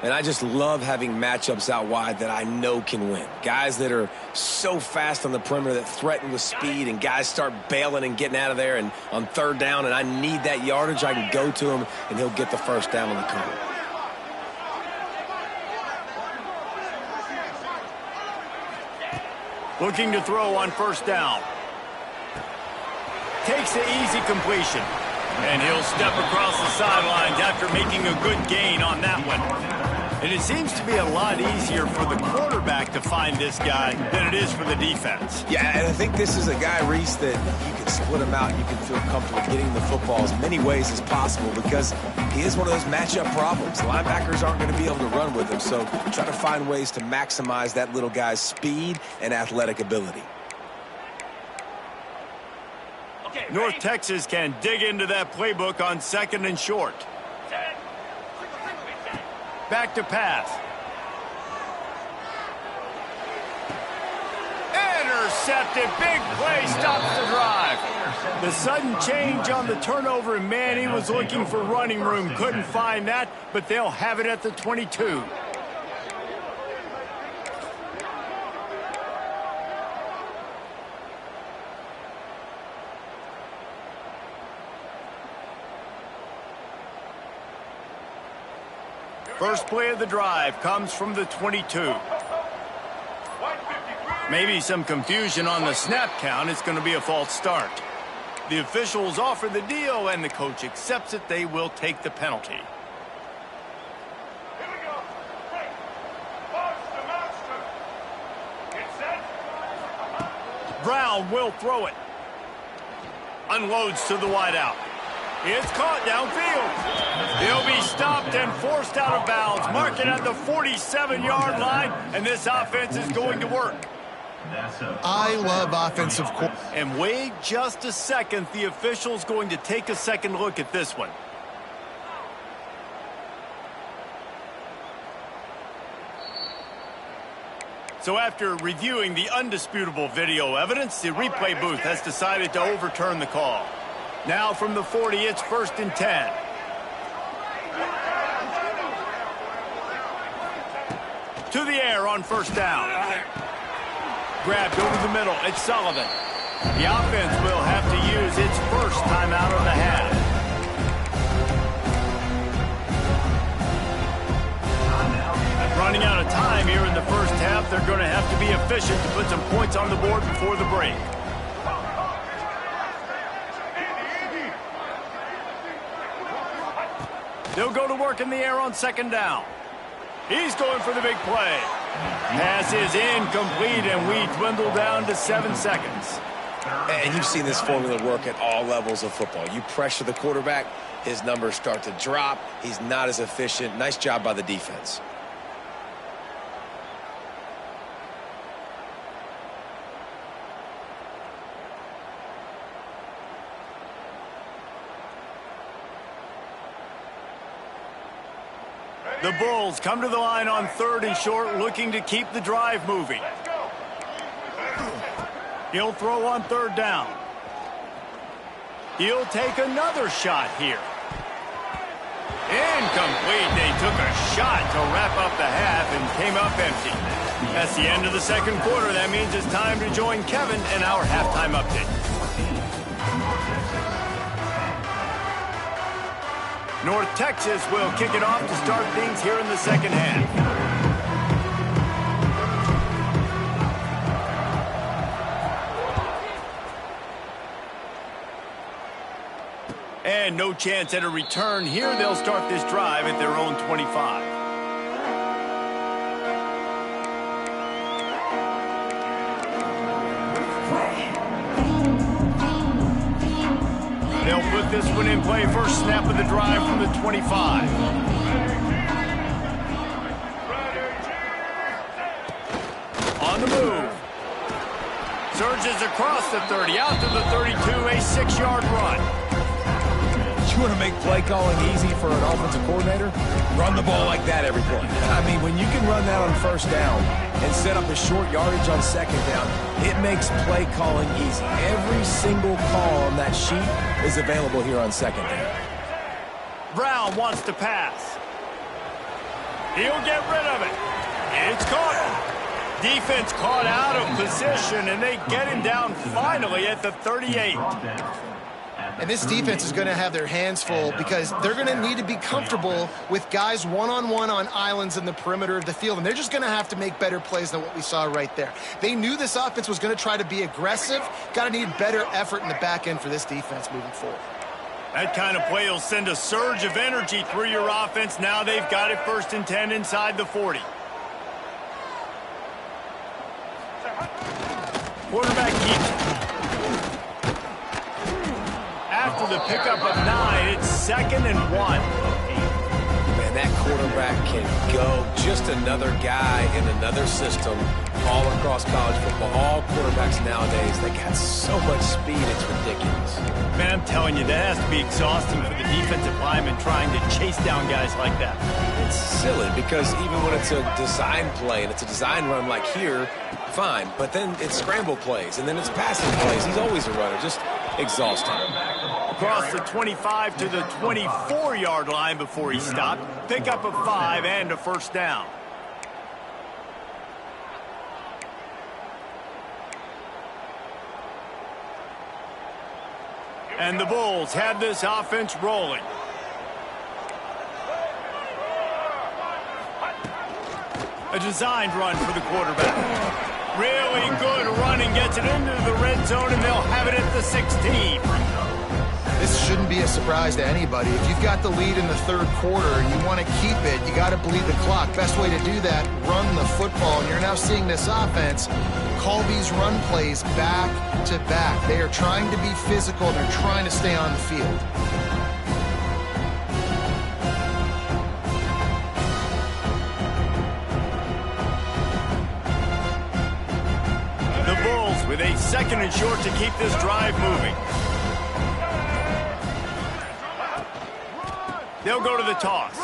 And I just love having matchups out wide that I know can win. Guys that are so fast on the perimeter that threaten with speed, and guys start bailing and getting out of there and on third down, and I need that yardage. I can go to him, and he'll get the first down on the corner. Looking to throw on first down. Takes the easy completion. And he'll step across the sidelines after making a good gain on that one. And it seems to be a lot easier for the quarterback to find this guy than it is for the defense. Yeah, and I think this is a guy, Reese, that you can split him out and you can feel comfortable getting the football as many ways as possible because he is one of those matchup problems. Linebackers aren't going to be able to run with him, so try to find ways to maximize that little guy's speed and athletic ability. North Texas can dig into that playbook on 2nd and short. Back to pass. Intercepted. Big play stops the drive. The sudden change on the turnover, and man, he was looking for running room. Couldn't find that, but they'll have it at the 22. First play of the drive comes from the 22. Maybe some confusion on the snap count. It's going to be a false start. The officials offer the deal, and the coach accepts it. They will take the penalty. Here we go. Break. Monster, monster. Get set. Brown will throw it. Unloads to the wideout. It's caught downfield. He'll be stopped and forced out of bounds. Mark it at the 47-yard line, and this offense is going to work. I love offensive. And wait just a second. The official's going to take a second look at this one. So after reviewing the undisputable video evidence, the replay booth has decided to overturn the call. Now from the 40, it's 1st and 10. To the air on first down. Grabbed over the middle. It's Sullivan. The offense will have to use its first timeout of the half. Running out of time here in the first half. They're going to have to be efficient to put some points on the board before the break. They'll go to work in the air on 2nd down. He's going for the big play. Pass is incomplete, and we dwindle down to 7 seconds. And you've seen this formula work at all levels of football. You pressure the quarterback, his numbers start to drop. He's not as efficient. Nice job by the defense. The Bulls come to the line on 3rd and short, looking to keep the drive moving. He'll throw on 3rd down. He'll take another shot here. Incomplete. They took a shot to wrap up the half and came up empty. That's the end of the 2nd quarter. That means it's time to join Kevin in our halftime update. North Texas will kick it off to start things here in the 2nd half. And no chance at a return here. They'll start this drive at their own 25. They'll put this one in play. First snap of the drive from the 25. On the move. Surges across the 30, out to the 32, a 6-yard run. You want to make play calling easy for an offensive coordinator? Run the ball like that every play. I mean, when you can run that on 1st down and set up a short yardage on 2nd down, it makes play calling easy. Every single call on that sheet is available here on 2nd down. Brown wants to pass. He'll get rid of it. It's caught. Defense caught out of position, and they get him down finally at the 38. And this defense is going to have their hands full because they're going to need to be comfortable with guys one-on-one on islands in the perimeter of the field. And they're just going to have to make better plays than what we saw right there. They knew this offense was going to try to be aggressive. Got to need better effort in the back end for this defense moving forward. That kind of play will send a surge of energy through your offense. Now they've got it 1st and 10 inside the 40. Quarterback keeps it. After the pickup of 9, it's 2nd and 1. Man, that quarterback can go. Just another guy in another system all across college football. All quarterbacks nowadays, they got so much speed, it's ridiculous. Man, I'm telling you, that has to be exhausting for the defensive lineman trying to chase down guys like that. It's silly because even when it's a design play and it's a design run like here, fine. But then it's scramble plays and then it's passing plays. He's always a runner. Just exhausting. Across the 25 to the 24-yard line before he stopped. Pickup of 5 and a 1st down. And the Bulls have this offense rolling. A designed run for the quarterback. Really good running, gets it into the red zone, and they'll have it at the 16. This shouldn't be a surprise to anybody. If you've got the lead in the 3rd quarter and you want to keep it, you got to bleed the clock. Best way to do that, run the football. And you're now seeing this offense call these run plays back to back. They are trying to be physical. And they're trying to stay on the field. The Bulls with a 2nd and short to keep this drive moving. They'll go to the toss.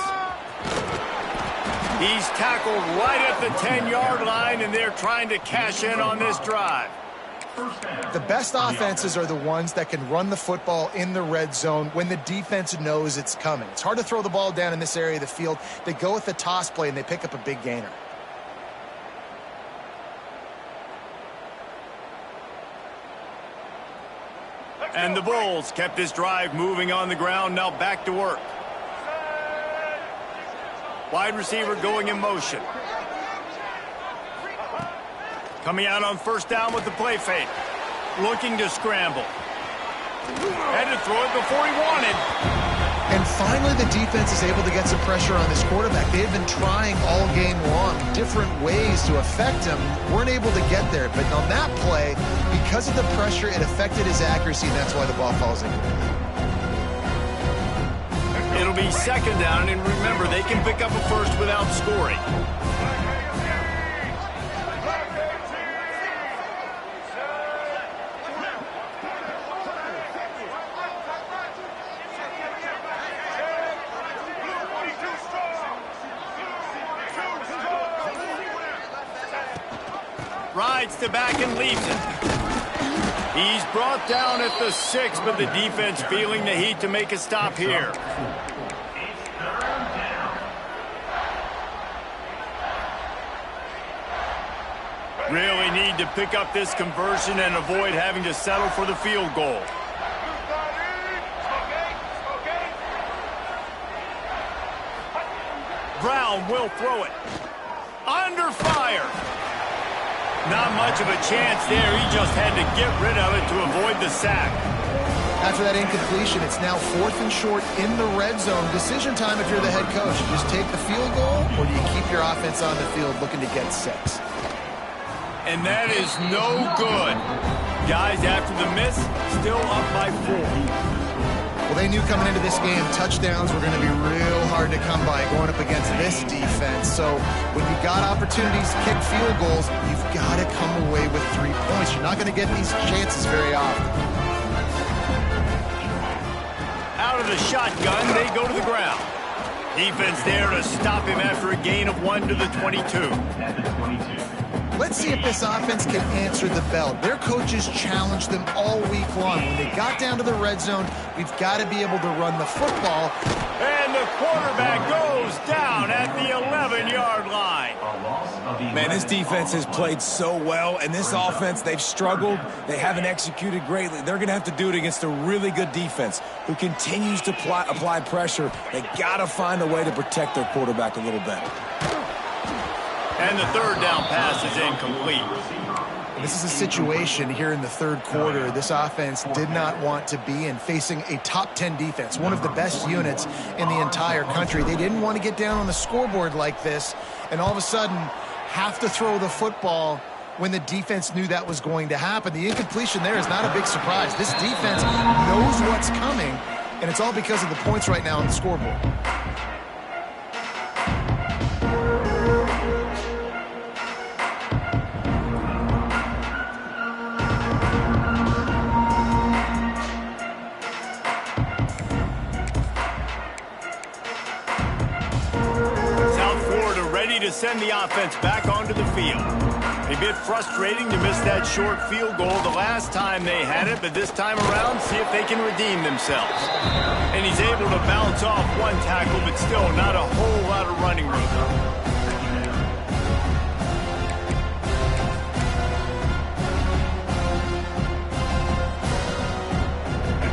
He's tackled right at the 10-yard line, and they're trying to cash in on this drive. The best offenses are the ones that can run the football in the red zone when the defense knows it's coming. It's hard to throw the ball down in this area of the field. They go with the toss play, and they pick up a big gainer. And the Bulls kept this drive moving on the ground. Now back to work. Wide receiver going in motion. Coming out on 1st down with the play fake. Looking to scramble. Had to throw it before he wanted. And finally, the defense is able to get some pressure on this quarterback. They've been trying all game long different ways to affect him. Weren't able to get there. But on that play, because of the pressure, it affected his accuracy, and that's why the ball falls in. It'll be second down, and remember, they can pick up a first without scoring. Rides to back and leaves it. He's brought down at the 6, but the defense feeling the heat to make a stop here. Really need to pick up this conversion and avoid having to settle for the field goal. Brown will throw it. Under fire. Not much of a chance there. He just had to get rid of it to avoid the sack. After that incompletion, it's now 4th and short in the red zone. Decision time if you're the head coach. You just take the field goal, or do you keep your offense on the field looking to get 6? And that is no good. Guys, after the miss, still up by 4. Well, they knew coming into this game, touchdowns were going to be real hard to come by going up against this defense. So when you've got opportunities to kick field goals, you've got to come away with 3 points. You're not going to get these chances very often. Out of the shotgun, they go to the ground. Defense there to stop him after a gain of 1 to the 22. Let's see if this offense can answer the bell. Their coaches challenged them all week long. When they got down to the red zone, we've got to be able to run the football. And the quarterback goes down at the 11-yard line. Man, this defense has played so well, and this offense, they've struggled. They haven't executed greatly. They're going to have to do it against a really good defense who continues to apply pressure. They got to find a way to protect their quarterback a little better. And the third down pass is incomplete. This is a situation here in the third quarter this offense did not want to be in, facing a top 10 defense, one of the best units in the entire country. They didn't want to get down on the scoreboard like this and all of a sudden have to throw the football when the defense knew that was going to happen. The incompletion there is not a big surprise. This defense knows what's coming, and it's all because of the points right now on the scoreboard. To send the offense back onto the field. A bit frustrating to miss that short field goal the last time they had it, but this time around, see if they can redeem themselves. And he's able to bounce off one tackle, but still not a whole lot of running room.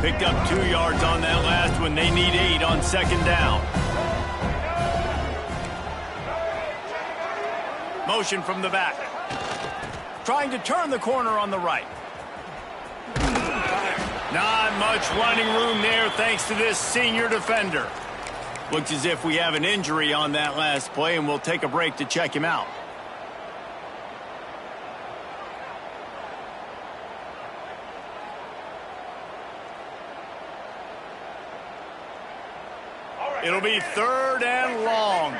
Picked up 2 yards on that last one. They need 8 on second down. Motion from the back. Trying to turn the corner on the right. Not much running room there thanks to this senior defender. Looks as if we have an injury on that last play, and we'll take a break to check him out. It'll be third and long.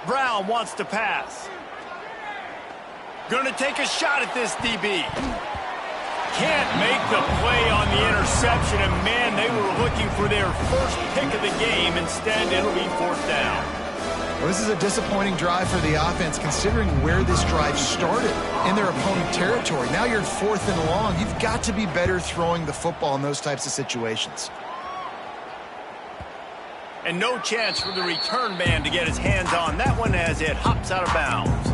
Brown wants to pass. Going to take a shot at this DB. Can't make the play on the interception, and man, they were looking for their first pick of the game. Instead, it'll be 4th down. Well, this is a disappointing drive for the offense, considering where this drive started in their opponent territory. Now you're 4th and long. You've got to be better throwing the football in those types of situations. And no chance for the return man to get his hands on that one as it hops out of bounds.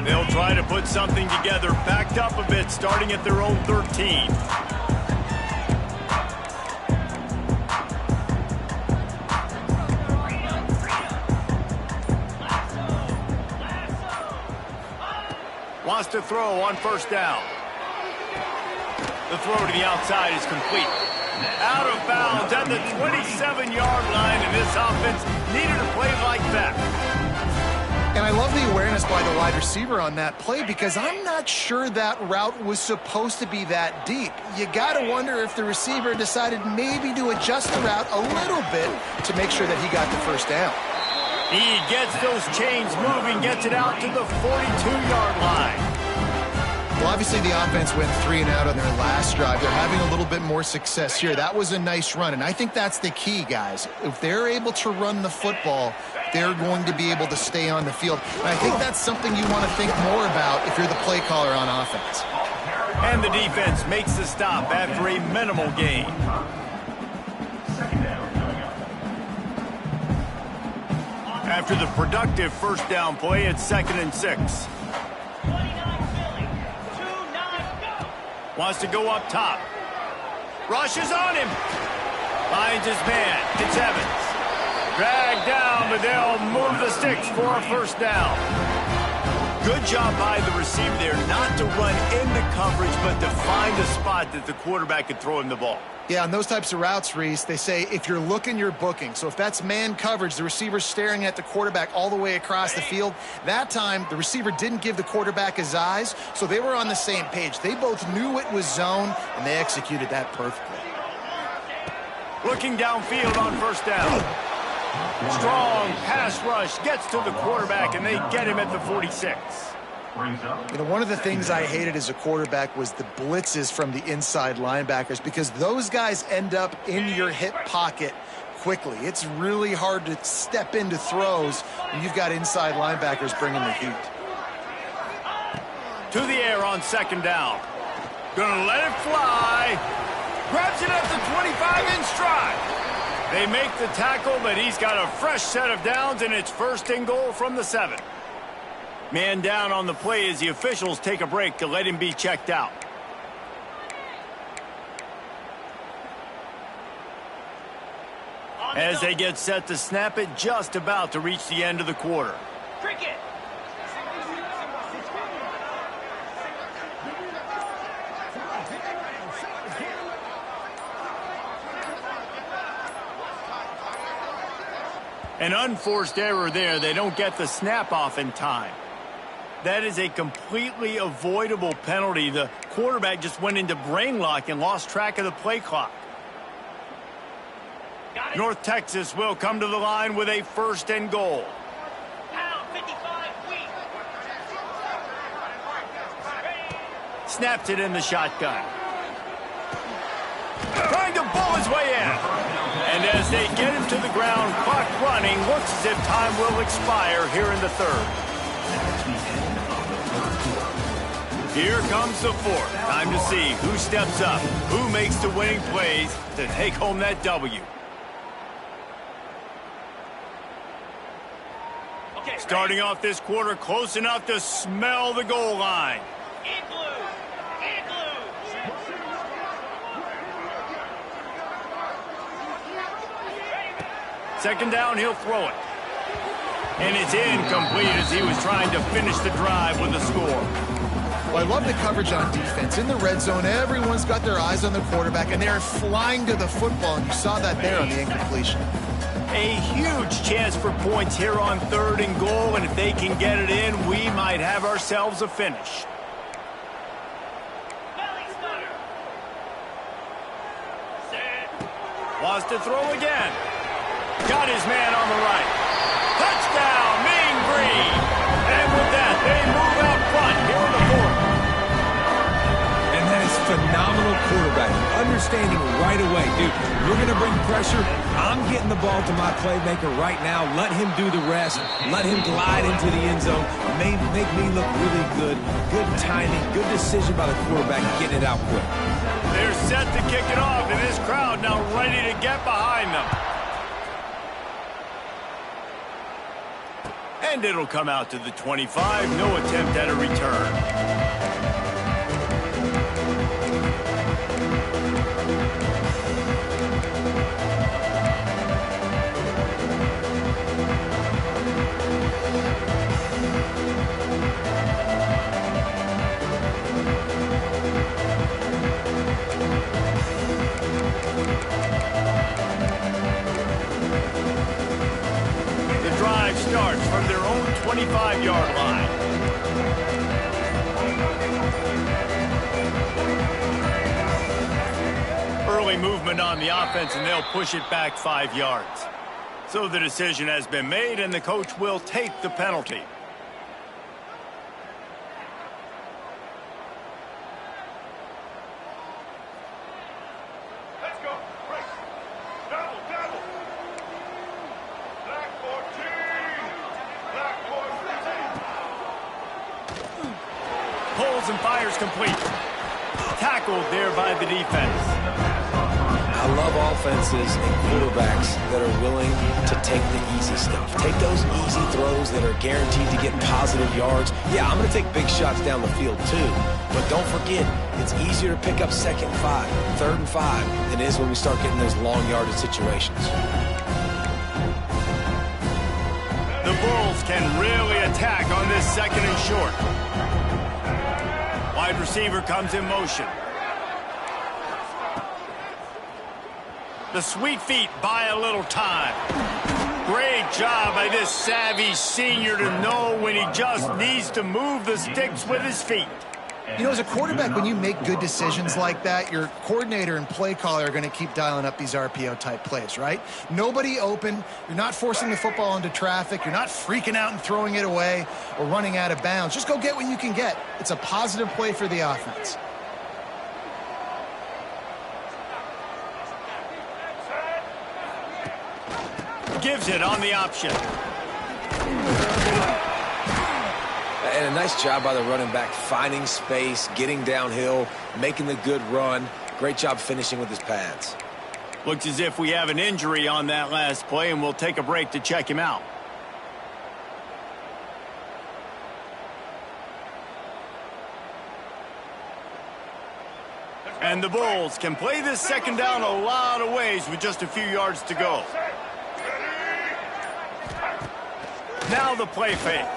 They'll try to put something together, backed up a bit, starting at their own 13. Wants to throw on first down. The throw to the outside is complete. Out of bounds at the 27-yard line, and this offense needed a play like that. And I love the awareness by the wide receiver on that play because I'm not sure that route was supposed to be that deep. You got to wonder if the receiver decided maybe to adjust the route a little bit to make sure that he got the first down. He gets those chains moving, gets it out to the 42-yard line. Well, obviously the offense went 3 and out on their last drive. They're having a little bit more success here. That was a nice run, and I think that's the key, guys. If they're able to run the football, they're going to be able to stay on the field. And I think that's something you want to think more about if you're the play caller on offense. And the defense makes the stop after a minimal gain. After the productive first down play, it's 2nd and 6. Wants to go up top. Rushes on him. Finds his man. It's Evans. Dragged down, but they'll move the sticks for a first down. Good job by the receiver there not to run into coverage, but to find a spot that the quarterback could throw him the ball. Yeah, on those types of routes, Reese, they say if you're looking, you're booking. So if that's man coverage, the receiver's staring at the quarterback all the way across the field. That time, the receiver didn't give the quarterback his eyes, so they were on the same page. They both knew it was zone, and they executed that perfectly. Looking downfield on first down. Strong pass rush gets to the quarterback, and they get him at the 46. You know, one of the things I hated as a quarterback was the blitzes from the inside linebackers because those guys end up in your hip pocket quickly. It's really hard to step into throws when you've got inside linebackers bringing the heat. To the air on 2nd down. Gonna let it fly. Grabs it at the 25 in stride. They make the tackle, but he's got a fresh set of downs, and it's 1st and goal from the 7. Man down on the play as the officials take a break to let him be checked out. As they get set to snap it, just about to reach the end of the quarter. Cricket. An unforced error there. They don't get the snap off in time. That is a completely avoidable penalty. The quarterback just went into brain lock and lost track of the play clock. North Texas will come to the line with a 1st and goal. Snaps it in the shotgun. Trying to bull his way in. And as they get him to the ground, clock running, looks as if time will expire here in the 3rd. Here comes the 4th. Time to see who steps up, who makes the winning plays to take home that W. Okay, Starting off this quarter close enough to smell the goal line. In blue. In blue. 2nd down, he'll throw it. And it's incomplete as he was trying to finish the drive with a score. Well, I love the coverage on defense. In the red zone, everyone's got their eyes on the quarterback, and they're flying to the football, and you saw that there on the incompletion. A huge chance for points here on 3rd and goal, and if they can get it in, we might have ourselves a finish. Wants to throw again. Got his man on the right. Touchdown, Mean Green. And with that, they move out front here in the 4th. And that is phenomenal quarterbacking. Understanding right away, dude, you're going to bring pressure. I'm getting the ball to my playmaker right now. Let him do the rest. Let him glide into the end zone. Make me look really good. Good timing, good decision by the quarterback getting it out quick. They're set to kick it off, and this crowd now ready to get behind them. And it'll come out to the 25. No attempt at a return. 5-yard line. Early movement on the offense, and they'll push it back 5 yards. So the decision has been made, and the coach will take the penalty. Let's go. Right. Double, double. Black 14. Black 14. Pulls and fires complete. Tackled there by the defense. I love offenses and quarterbacks that are willing to take the easy stuff. Take those easy throws that are guaranteed to get positive yards. Yeah, I'm going to take big shots down the field too. But don't forget, it's easier to pick up 2nd and 5, 3rd and 5 than it is when we start getting those long yardage situations. The Bulls can really attack on this 2nd and short. Wide receiver comes in motion. The sweet feet buy a little time. Great job by this savvy senior to know when he just needs to move the sticks with his feet. You know, as a quarterback, when you make good decisions like that, your coordinator and play caller are going to keep dialing up these RPO-type plays, right? Nobody open. You're not forcing the football into traffic. You're not freaking out and throwing it away or running out of bounds. Just go get what you can get. It's a positive play for the offense. Gives it on the option. And a nice job by the running back, finding space, getting downhill, making the good run. Great job finishing with his pads. Looks as if we have an injury on that last play, and we'll take a break to check him out. And the Bulls can play this 2nd down a lot of ways with just a few yards to go. Now the play fake.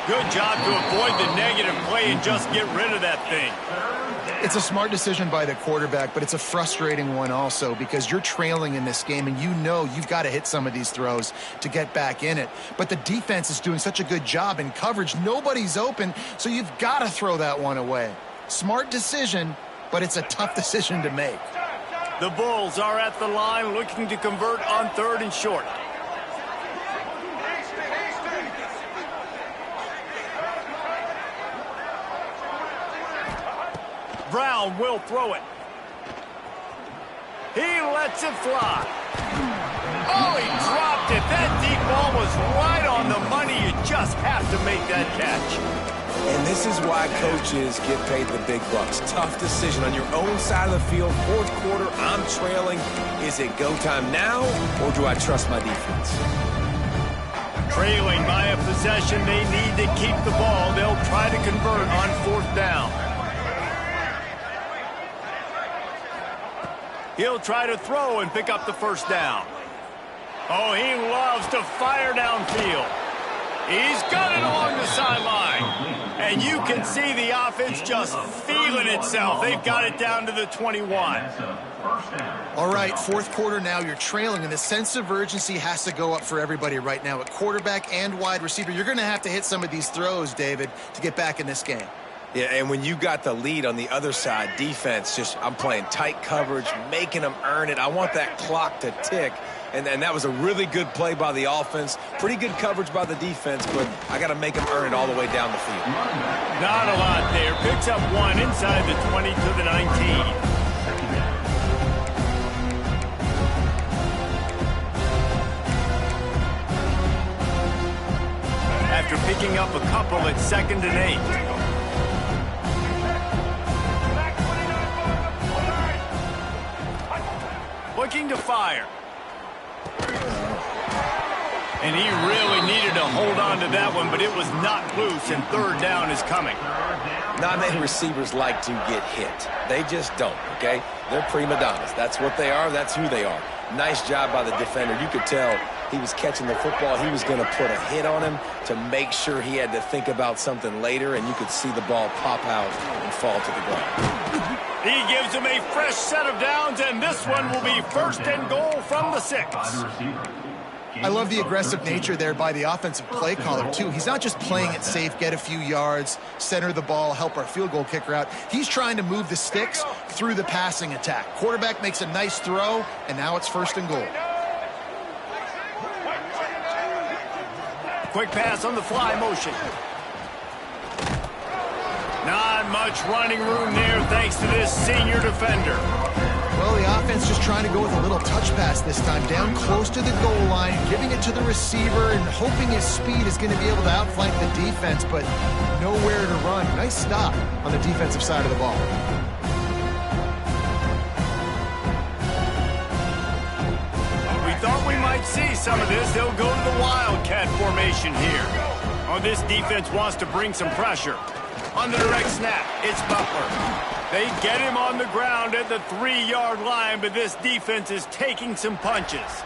Good job to avoid the negative play and just get rid of that thing. It's a smart decision by the quarterback, but it's a frustrating one also because you're trailing in this game and you know you've got to hit some of these throws to get back in it. But the defense is doing such a good job in coverage. Nobody's open, so you've got to throw that one away. Smart decision, but it's a tough decision to make. The Bulls are at the line looking to convert on 3rd and short. Brown will throw it. He lets it fly. Oh, he dropped it. That deep ball was right on the money. You just have to make that catch. And this is why coaches get paid the big bucks. Tough decision on your own side of the field. 4th quarter, I'm trailing. Is it go time now, or do I trust my defense? Trailing by a possession, they need to keep the ball. They'll try to convert on 4th down. He'll try to throw and pick up the 1st down. Oh, he loves to fire downfield. He's got it along the sideline. And you can see the offense just feeling itself. They've got it down to the 21. All right, 4th quarter now, you're trailing, and the sense of urgency has to go up for everybody right now at quarterback and wide receiver. You're going to have to hit some of these throws, David, to get back in this game. Yeah, and when you got the lead on the other side, defense, I'm playing tight coverage, making them earn it. I want that clock to tick. And that was a really good play by the offense. Pretty good coverage by the defense, but I got to make them earn it all the way down the field. Not a lot there. Picks up 1 inside the 20 to the 19. After picking up a couple at 2nd and 8. Looking to fire. And he really needed to hold on to that one, but it was not loose, and 3rd down is coming. Not many receivers like to get hit. They just don't, okay? They're prima donnas. That's what they are. That's who they are. Nice job by the defender. You could tell he was catching the football. He was going to put a hit on him to make sure he had to think about something later, and you could see the ball pop out and fall to the ground. He gives him a fresh set of downs, and this one will be 1st and goal from the 6. I love the aggressive nature there by the offensive play caller, too. He's not just playing it safe, get a few yards, center the ball, help our field goal kicker out. He's trying to move the sticks through the passing attack. Quarterback makes a nice throw, and now it's 1st and goal. Quick pass on the fly motion. Not much running room there thanks to this senior defender. Well, the offense just trying to go with a little touch pass this time, down close to the goal line, giving it to the receiver and hoping his speed is going to be able to outflank the defense, but nowhere to run. Nice stop on the defensive side of the ball. We thought we might see some of this. They'll go to the Wildcat formation here. Oh, this defense wants to bring some pressure. On the direct snap, it's Butler. They get him on the ground at the 3-yard line, but this defense is taking some punches.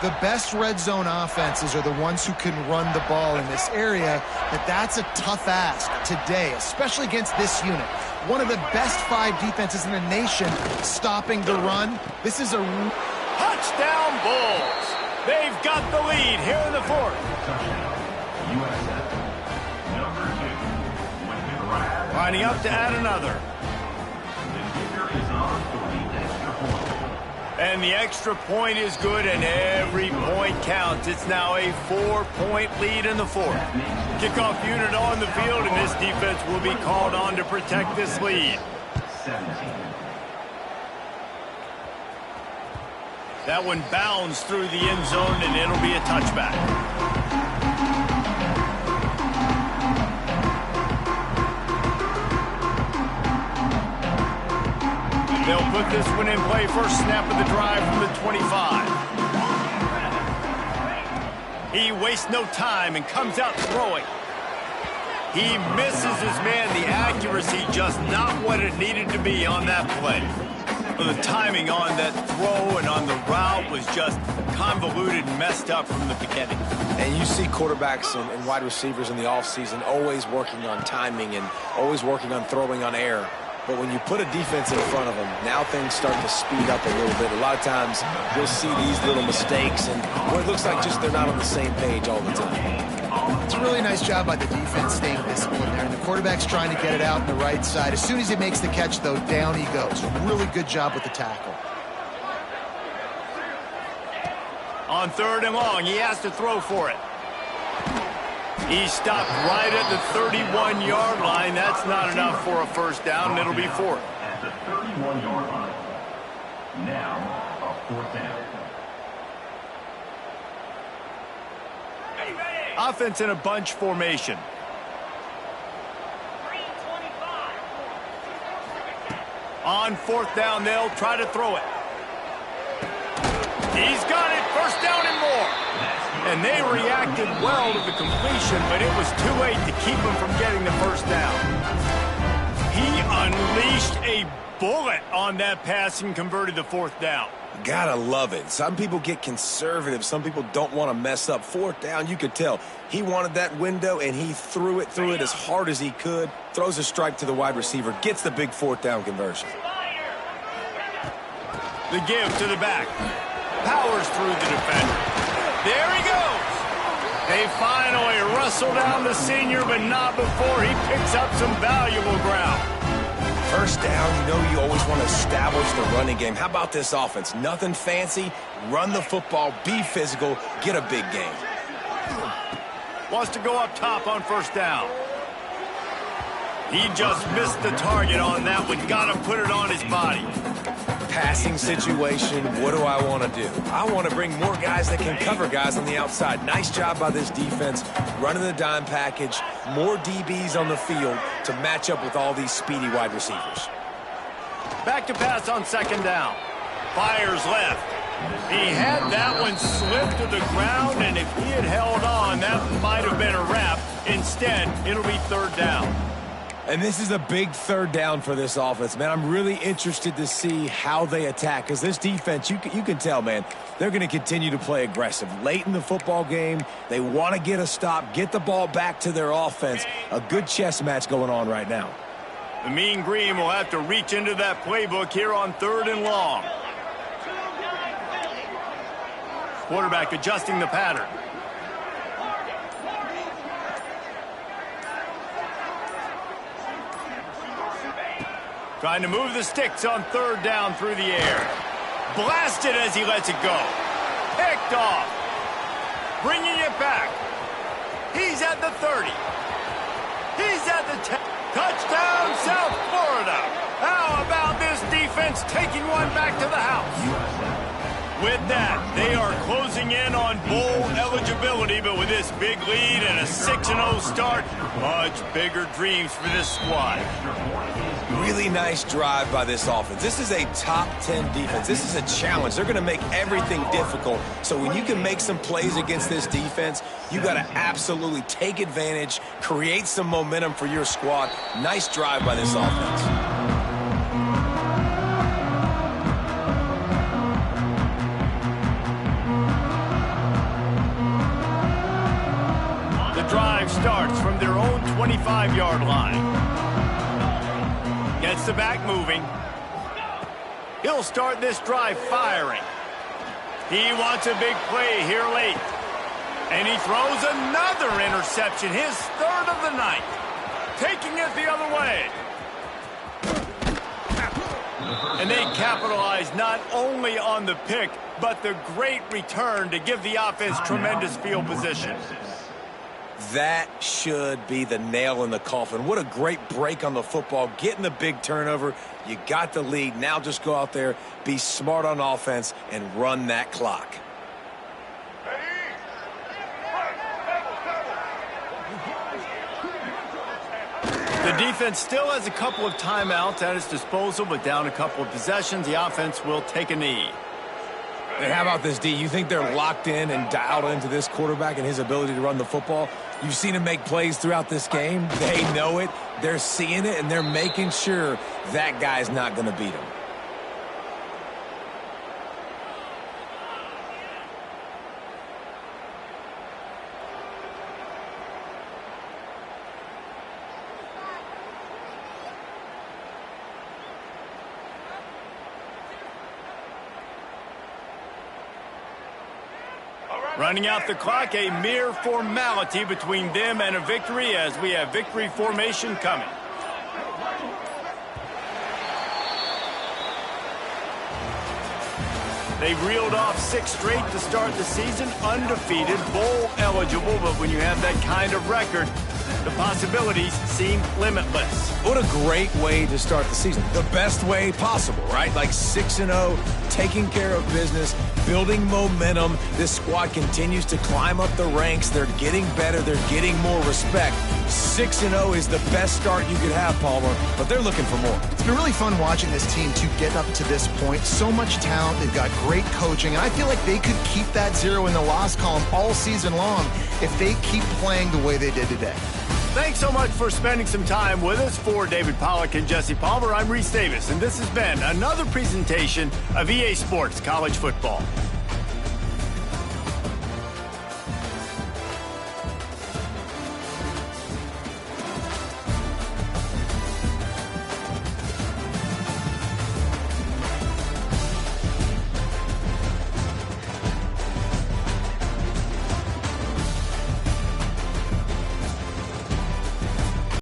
The best red zone offenses are the ones who can run the ball in this area, but that's a tough ask today, especially against this unit. One of the best 5 defenses in the nation stopping the run. This is a touchdown Bulls. They've got the lead here in the 4th. Lining up to add another. And the extra point is good, and every point counts. It's now a 4-point lead in the 4th. Kickoff unit on the field, and this defense will be called on to protect this lead. That one bounds through the end zone, and it'll be a touchback. They'll put this one in play. First snap of the drive from the 25. He wastes no time and comes out throwing. He misses his man. The accuracy just not what it needed to be on that play. Well, the timing on that throw and on the route was just convoluted and messed up from the beginning. And you see quarterbacks and wide receivers in the offseason always working on timing and always working on throwing on air. But when you put a defense in front of them, now things start to speed up a little bit. A lot of times you'll see these little mistakes and where it looks like just they're not on the same page all the time. It's a really nice job by the defense staying disciplined there. And the quarterback's trying to get it out on the right side. As soon as he makes the catch, though, down he goes. Really good job with the tackle. On 3rd and long, he has to throw for it. He stopped right at the 31-yard line. That's not enough for a first down, and it'll be 4th. At the 31-yard line. Now, a 4th down. Offense in a bunch formation. On 4th down, they'll try to throw it. He's got it. First down and more. And they reacted well to the completion, but it was too late to keep him from getting the first down. He unleashed a bullet on that pass and converted the 4th down. Gotta love it. Some people get conservative. Some people don't want to mess up. 4th down, you could tell. He wanted that window, and he threw it as hard as he could. Throws a strike to the wide receiver. Gets the big 4th down conversion. The give to the back. Powers through the defender. There he goes. They finally wrestle down the senior, but not before he picks up some valuable ground. First down, you always want to establish the running game. How about this offense? Nothing fancy. Run the football, be physical, get a big gain. Wants to go up top on first down. He just missed the target on that one. Got to put it on his body. Passing situation, what do I want to do? I want to bring more guys that can cover guys on the outside. Nice job by this defense, running the dime package, more DBs on the field to match up with all these speedy wide receivers. Back to pass on 2nd down. Fires left. He had that one slip to the ground, and if he had held on, that might have been a wrap. Instead, it'll be 3rd down. And this is a big 3rd down for this offense, man. I'm really interested to see how they attack, because this defense, you can tell, man, they're going to continue to play aggressive. Late in the football game, they want to get a stop, get the ball back to their offense. A good chess match going on right now. The Mean Green will have to reach into that playbook here on 3rd and long. Quarterback adjusting the pattern. Trying to move the sticks on third down through the air. Blasted as he lets it go. Picked off. Bringing it back. He's at the 30. He's at the 10. Touchdown, South Florida. How about this defense taking one back to the house? With that, they are closing in on bowl eligibility, but with this big lead and a 6-0 start, much bigger dreams for this squad. Really nice drive by this offense. This is a top 10 defense. This is a challenge. They're going to make everything difficult. So when you can make some plays against this defense, you got to absolutely take advantage, create some momentum for your squad. Nice drive by this offense. The drive starts from their own 25-yard line. Gets the back moving. He'll start this drive firing. He wants a big play here late. And he throws another interception, his third of the night. Taking it the other way. And they capitalize not only on the pick, but the great return to give the offense tremendous field position. That should be the nail in the coffin. What a great break on the football. Getting the big turnover. You got the lead. Now just go out there, be smart on offense, and run that clock. The defense still has a couple of timeouts at its disposal, but down a couple of possessions, the offense will take a knee. And how about this, D? You think they're locked in and dialed into this quarterback and his ability to run the football? You've seen him make plays throughout this game. They know it. They're seeing it, and they're making sure that guy's not going to beat him. Running out the clock, a mere formality between them and a victory as we have victory formation coming. They've reeled off 6 straight to start the season, undefeated, bowl eligible, but when you have that kind of record, the possibilities seem limitless. What a great way to start the season. The best way possible, right? Like 6-0, taking care of business, building momentum. This squad continues to climb up the ranks. They're getting better. They're getting more respect. 6-0 is the best start you could have, Palmer, but they're looking for more. It's been really fun watching this team to get up to this point. So much talent. They've got great coaching, and I feel like they could keep that 0 in the loss column all season long if they keep playing the way they did today. Thanks so much for spending some time with us. For David Pollack and Jesse Palmer, I'm Reese Davis, and this has been another presentation of EA Sports College Football.